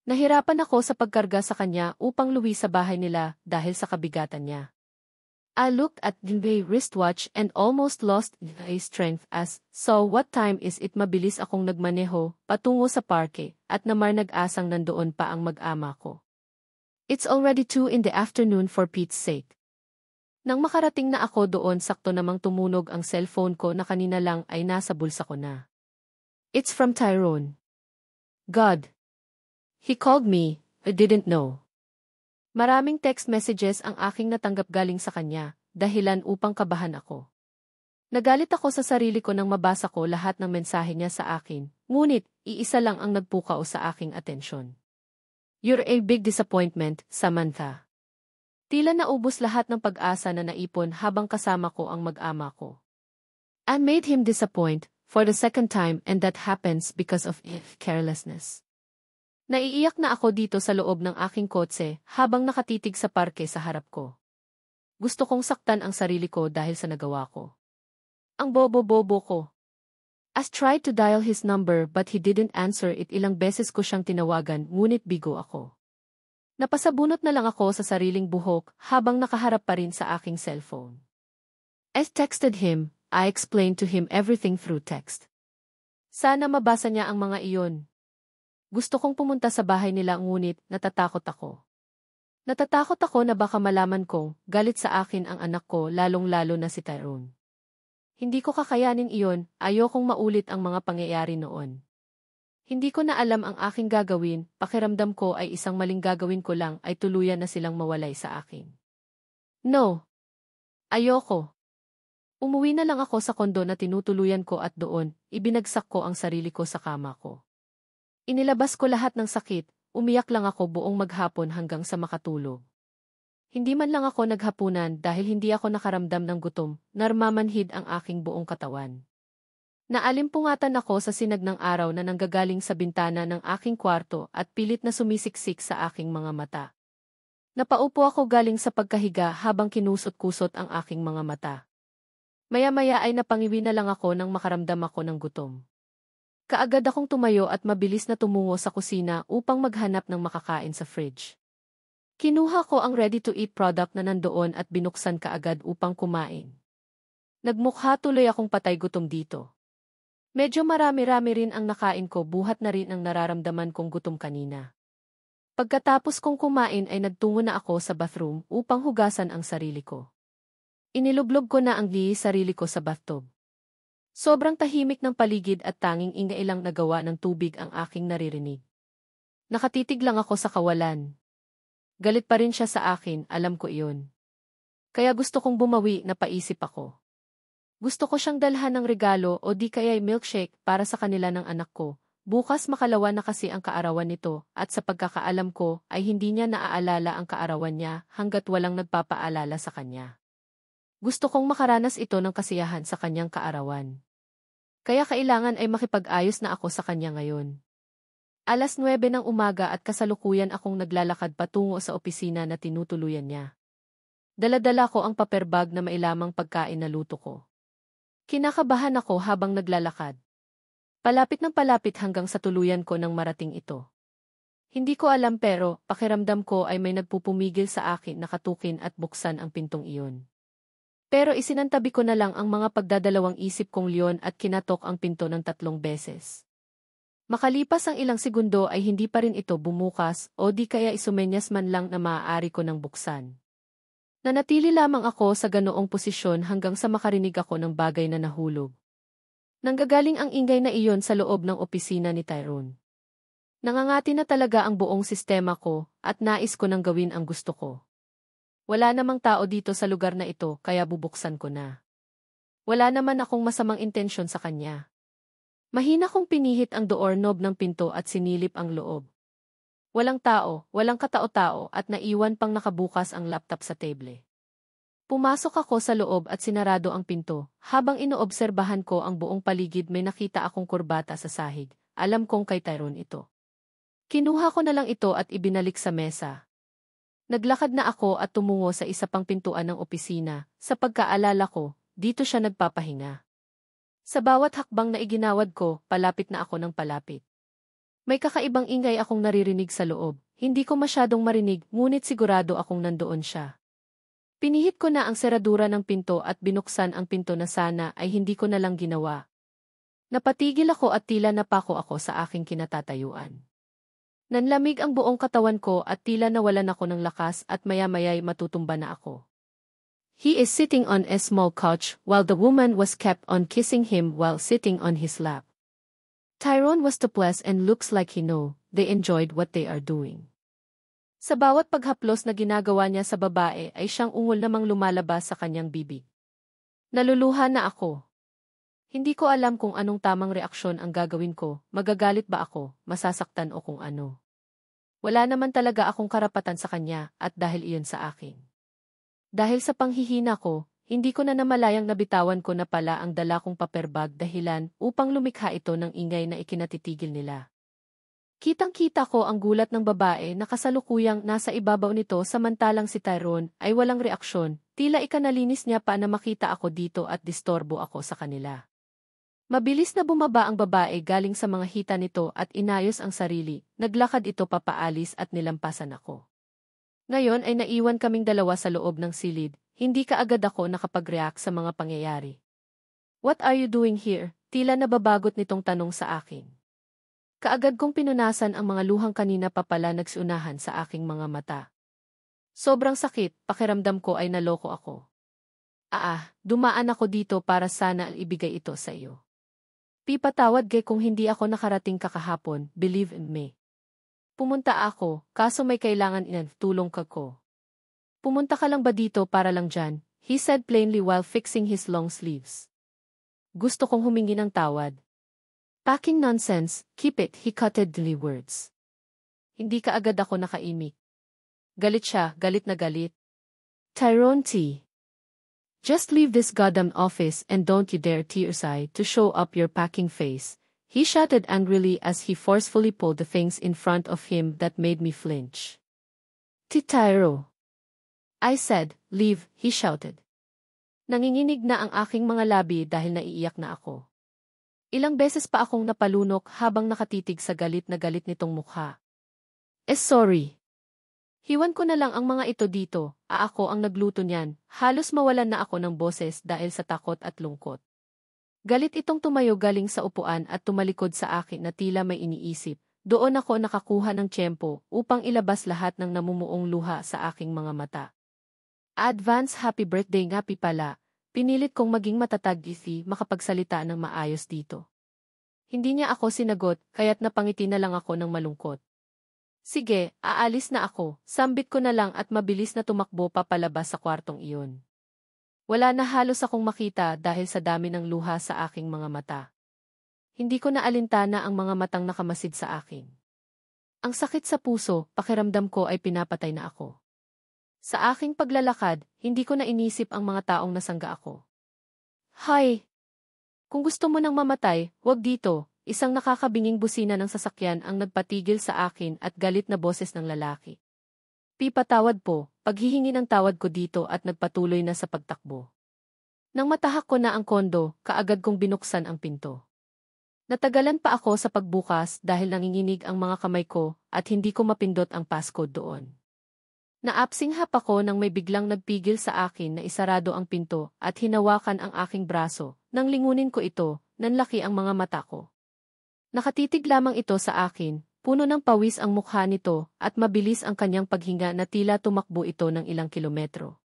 Nahirapan ako sa pagkarga sa kanya upang luwi sa bahay nila dahil sa kabigatan niya. I looked at my wristwatch and almost lost my strength so what time is it mabilis akong nagmaneho patungo sa parke at namar nag-asang nandoon pa ang mag-ama ko. It's already 2 in the afternoon for Pete's sake. Nang makarating na ako doon sakto namang tumunog ang cellphone ko na kanina lang ay nasa bulsa ko na. It's from Tyrone. God. He called me, I didn't know. Maraming text messages ang aking natanggap galing sa kanya, dahilan upang kabahan ako. Nagalit ako sa sarili ko nang mabasa ko lahat ng mensahe niya sa akin, ngunit iisa lang ang nagpukaw sa aking atensyon. You're a big disappointment, Samantha. Tila naubos lahat ng pag-asa na naipon habang kasama ko ang mag-ama ko. I made him disappoint for the second time and that happens because of carelessness. Naiiyak na ako dito sa loob ng aking kotse habang nakatitig sa parke sa harap ko. Gusto kong saktan ang sarili ko dahil sa nagawa ko. Ang bobo-bobo ko. I tried to dial his number but he didn't answer it. Ilang beses ko siyang tinawagan ngunit bigo ako. Napasabunot na lang ako sa sariling buhok habang nakaharap pa rin sa aking cellphone. I texted him, I explained to him everything through text. Sana mabasa niya ang mga iyon. Gusto kong pumunta sa bahay nila ngunit natatakot ako. Natatakot ako na baka malaman kong galit sa akin ang anak ko lalong-lalo na si Tyrone. Hindi ko kakayanin iyon, ayokong maulit ang mga pangyayari noon. Hindi ko na alam ang aking gagawin, pakiramdam ko ay isang maling gagawin ko lang ay tuluyan na silang mawalay sa akin. No. Ayoko. Umuwi na lang ako sa kondo na tinutuluyan ko at doon, ibinagsak ko ang sarili ko sa kama ko. Inilabas ko lahat ng sakit, umiyak lang ako buong maghapon hanggang sa makatulog. Hindi man lang ako naghapunan dahil hindi ako nakaramdam ng gutom, narmamanhid ang aking buong katawan. Naalimpungatan ako sa sinag ng araw na nanggagaling sa bintana ng aking kwarto at pilit na sumisiksik sa aking mga mata. Napaupo ako galing sa pagkahiga habang kinusot-kusot ang aking mga mata. Maya-maya ay napangiwi na lang ako nang makaramdam ako ng gutom. Kaagad akong tumayo at mabilis na tumungo sa kusina upang maghanap ng makakain sa fridge. Kinuha ko ang ready-to-eat product na nandoon at binuksan kaagad upang kumain. Nagmukha tuloy akong patay gutom dito. Medyo marami-rami rin ang nakain ko buhat na rin ang nararamdaman kong gutom kanina. Pagkatapos kong kumain ay nagtungo na ako sa bathroom upang hugasan ang sarili ko. Inilublog ko na ang sarili ko sa bathtub. Sobrang tahimik ng paligid at tanging ingailang nagawa ng tubig ang aking naririnig. Nakatitig lang ako sa kawalan. Galit pa rin siya sa akin, alam ko iyon. Kaya gusto kong bumawi na paisip ako. Gusto ko siyang dalhan ng regalo o di kaya'y milkshake para sa kanila ng anak ko. Bukas makalawa na kasi ang kaarawan nito at sa pagkakaalam ko ay hindi niya naaalala ang kaarawan niya hanggat walang nagpapaalala sa kanya. Gusto kong makaranas ito ng kasiyahan sa kanyang kaarawan. Kaya kailangan ay makipag-ayos na ako sa kanya ngayon. 9:00 ng umaga at kasalukuyan akong naglalakad patungo sa opisina na tinutuluyan niya. Dala-dala ko ang paper bag na mailamang pagkain na luto ko. Kinakabahan ako habang naglalakad. Palapit ng palapit hanggang sa tuluyan ko nang marating ito. Hindi ko alam pero pakiramdam ko ay may nagpupumigil sa akin na katukin at buksan ang pintong iyon. Pero isinantabi ko na lang ang mga pagdadalawang isip kong leon at kinatok ang pinto ng 3 beses. Makalipas ang ilang segundo ay hindi pa rin ito bumukas o di kaya isumenyas man lang na maaari ko nang buksan. Nanatili lamang ako sa ganoong posisyon hanggang sa makarinig ako ng bagay na nahulog. Nanggagaling ang ingay na iyon sa loob ng opisina ni Tyrone. Nangangati na talaga ang buong sistema ko at nais ko nang gawin ang gusto ko. Wala namang tao dito sa lugar na ito kaya bubuksan ko na. Wala naman akong masamang intensyon sa kanya. Mahina kong pinihit ang doorknob ng pinto at sinilip ang loob. Walang tao, walang katao-tao at naiwan pang nakabukas ang laptop sa table. Pumasok ako sa loob at sinarado ang pinto. Habang inoobserbahan ko ang buong paligid may nakita akong kurbata sa sahig. Alam kong kay Tyrone ito. Kinuha ko na lang ito at ibinalik sa mesa. Naglakad na ako at tumungo sa isa pang pintuan ng opisina. Sa pagkaalala ko, dito siya nagpapahinga. Sa bawat hakbang na iginawad ko, palapit na ako ng palapit. May kakaibang ingay akong naririnig sa loob. Hindi ko masyadong marinig, ngunit sigurado akong nandoon siya. Pinihit ko na ang seradura ng pinto at binuksan ang pinto na sana ay hindi ko na lang ginawa. Napatigil ako at tila napako ako sa aking kinatatayuan. Nanlamig ang buong katawan ko at tila nawalan ako ng lakas at maya-maya'y matutumba na ako. He is sitting on a small couch while the woman was kept on kissing him while sitting on his lap. Tyrone was topless and looks like he know they enjoyed what they are doing. Sa bawat paghaplos na ginagawa niya sa babae ay siyang ungol namang lumalabas sa kanyang bibig. Naluluha na ako. Hindi ko alam kung anong tamang reaksyon ang gagawin ko, magagalit ba ako, masasaktan o kung ano. Wala naman talaga akong karapatan sa kanya at dahil iyon sa akin. Dahil sa panghihina ko, hindi ko na namalayang nabitawan ko na pala ang dala kong paper bag dahilan upang lumikha ito ng ingay na ikinatitigil nila. Kitang-kita ko ang gulat ng babae na kasalukuyang nasa ibabaw nito samantalang si Tyrone ay walang reaksyon, tila ikanalinis niya pa na makita ako dito at distorbo ako sa kanila. Mabilis na bumaba ang babae galing sa mga hita nito at inayos ang sarili, naglakad ito papaalis at nilampasan ako. Ngayon ay naiwan kaming dalawa sa loob ng silid. Hindi kaagad ako nakapag-react sa mga pangyayari. What are you doing here? Tila nababagot nitong tanong sa akin. Kaagad kong pinunasan ang mga luhang kanina pa pala nagsunahan sa aking mga mata. Sobrang sakit, pakiramdam ko ay naloko ako. Dumaan ako dito para sana ibigay ito sa iyo. Pipatawad kung hindi ako nakarating kakahapon, believe in me. Pumunta ako, kaso may kailangan tulong ko. Pumunta ka lang ba dito para lang dyan? He said plainly while fixing his long sleeves. Gusto kong humingi ng tawad. Packing nonsense, keep it, he cutted the words. Hindi ka agad ako nakaimik. Galit siya, galit na galit. Tyrone T. Just leave this goddamn office and don't you dare tearside to show up your packing face. He shouted angrily as he forcefully pulled the things in front of him that made me flinch. Tyro. I said, leave, he shouted. Nanginginig na ang aking mga labi dahil naiiyak na ako. Ilang beses pa akong napalunok habang nakatitig sa galit na galit nitong mukha. Sorry. Hiwan ko na lang ang mga ito dito, ako ang nagluto niyan, halos mawalan na ako ng boses dahil sa takot at lungkot. Galit itong tumayo galing sa upuan at tumalikod sa akin na tila may iniisip. Doon ako nakakuha ng tiyempo upang ilabas lahat ng namumuong luha sa aking mga mata. Advance happy birthday nga pala, pinilit kong maging matatag makapagsalita ng maayos dito. Hindi niya ako sinagot, kaya't napangiti na lang ako ng malungkot. Sige, aalis na ako, sambit ko na lang at mabilis na tumakbo papalabas sa kwartong iyon. Wala na halos akong makita dahil sa dami ng luha sa aking mga mata. Hindi ko na alintana ang mga matang nakamasid sa akin. Ang sakit sa puso, pakiramdam ko ay pinapatay na ako. Sa aking paglalakad, hindi ko na inisip ang mga taong nasangga ako. Hay! Kung gusto mo nang mamatay, wag dito. Isang nakakabinging busina ng sasakyan ang nagpatigil sa akin at galit na boses ng lalaki. Patawad po, paghihingi ng tawad ko dito at nagpatuloy na sa pagtakbo. Nang matahak ko na ang kondo, kaagad kong binuksan ang pinto. Natagalan pa ako sa pagbukas dahil nanginginig ang mga kamay ko at hindi ko mapindot ang passcode doon. Naapsinghap ako nang may biglang nagpigil sa akin na isarado ang pinto at hinawakan ang aking braso. Nang lingunin ko ito, nanlaki ang mga mata ko. Nakatitig lamang ito sa akin, puno ng pawis ang mukha nito at mabilis ang kanyang paghinga na tila tumakbo ito ng ilang kilometro.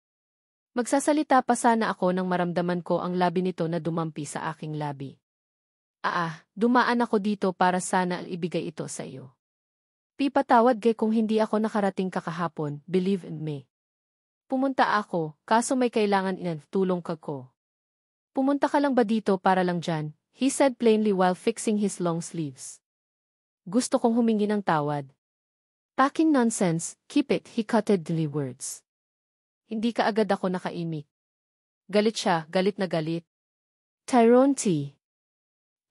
Magsasalita pa sana ako nang maramdaman ko ang labi nito na dumampi sa aking labi. Dumaan ako dito para sana ibigay ito sa iyo. Patawad kung hindi ako nakarating kakahapon, believe in me. Pumunta ako, kaso may kailangan tulong ko. Pumunta ka lang ba dito para lang dyan? He said plainly while fixing his long sleeves. Gusto kong humingi ng tawad. Packing nonsense, keep it, he cutted the words. Hindi ka agad ako nakaimik. Galit siya, galit na galit. Tyrone T.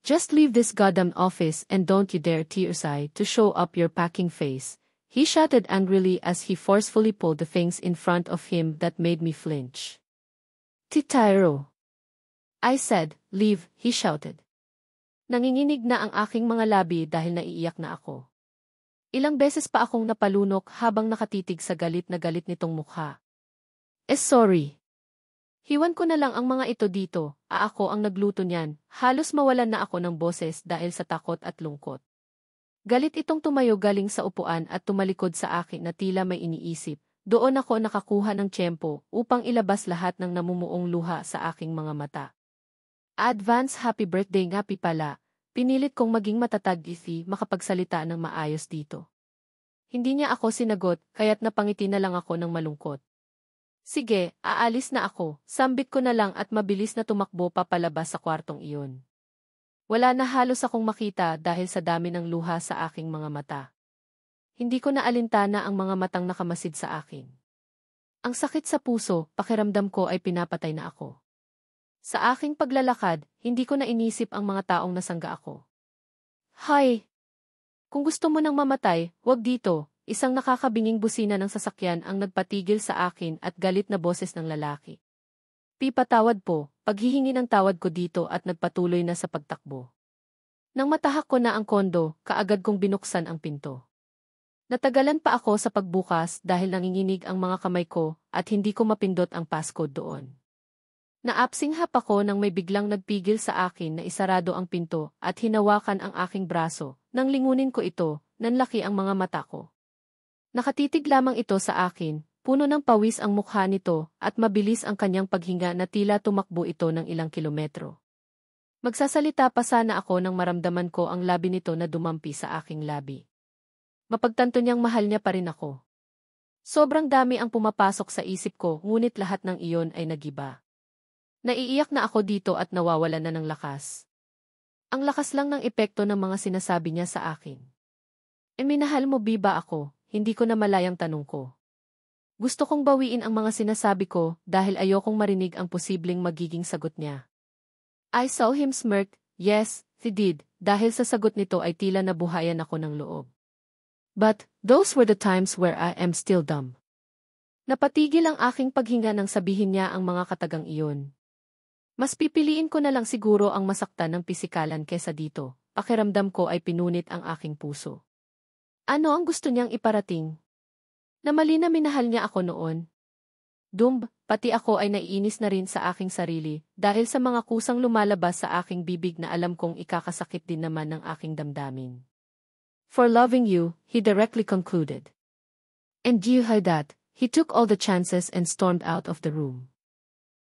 Just leave this goddamn office and don't you dare tearside to show up your packing face, he shouted angrily as he forcefully pulled the things in front of him that made me flinch. Tyro. I said, leave, he shouted. Nanginginig na ang aking mga labi dahil naiiyak na ako. Ilang beses pa akong napalunok habang nakatitig sa galit na galit nitong mukha. Sorry. Hiwan ko na lang ang mga ito dito, ako ang nagluto niyan, halos mawalan na ako ng boses dahil sa takot at lungkot. Galit itong tumayo galing sa upuan at tumalikod sa akin na tila may iniisip, doon ako nakakuha ng tiyempo upang ilabas lahat ng namumuong luha sa aking mga mata. Advance happy birthday nga pala, pinilit kong maging matatag makapagsalita ng maayos dito. Hindi niya ako sinagot, kaya't napangiti na lang ako ng malungkot. Sige, aalis na ako, sambit ko na lang at mabilis na tumakbo papalabas sa kwartong iyon. Wala na halos akong makita dahil sa dami ng luha sa aking mga mata. Hindi ko na alintana ang mga matang nakamasid sa akin. Ang sakit sa puso, pakiramdam ko ay pinapatay na ako. Sa aking paglalakad, hindi ko na inisip ang mga taong nasangga ako. Hay! Kung gusto mo nang mamatay, wag dito. Isang nakakabinging busina ng sasakyan ang nagpatigil sa akin at galit na boses ng lalaki. Patawad po, paghihingi ng tawad ko dito at nagpatuloy na sa pagtakbo. Nang matahak ko na ang kondo, kaagad kong binuksan ang pinto. Natagalan pa ako sa pagbukas dahil nanginginig ang mga kamay ko at hindi ko mapindot ang passcode doon. Naapsinghap ako nang may biglang nagpigil sa akin na isarado ang pinto at hinawakan ang aking braso. Nang lingunin ko ito, nanlaki ang mga mata ko. Nakatitig lamang ito sa akin, puno ng pawis ang mukha nito at mabilis ang kanyang paghinga na tila tumakbo ito ng ilang kilometro. Magsasalita pa sana ako nang maramdaman ko ang labi nito na dumampi sa aking labi. Mapagtanto niyang mahal niya pa rin ako. Sobrang dami ang pumapasok sa isip ko ngunit lahat ng iyon ay nagiba. Naiiyak na ako dito at nawawalan na ng lakas. Ang lakas lang ng epekto ng mga sinasabi niya sa akin. Minahal mo ba ako? Hindi ko na malayang tanong ko. Gusto kong bawiin ang mga sinasabi ko dahil ayokong marinig ang posibleng magiging sagot niya. I saw him smirk, yes, he did, dahil sa sagot nito ay tila nabuhayan ako ng loob. But, those were the times where I am still dumb. Napatigil ang aking paghinga nang sabihin niya ang mga katagang iyon. Mas pipiliin ko na lang siguro ang masaktan ng pisikalan kesa dito, pakiramdam ko ay pinunit ang aking puso. Ano ang gusto niyang iparating? Na mali na minahal niya ako noon. Pati ako ay naiinis na rin sa aking sarili dahil sa mga kusang lumalabas sa aking bibig na alam kong ikakasakit din naman ng aking damdamin. For loving you, he directly concluded. And you heard that, he took all the chances and stormed out of the room.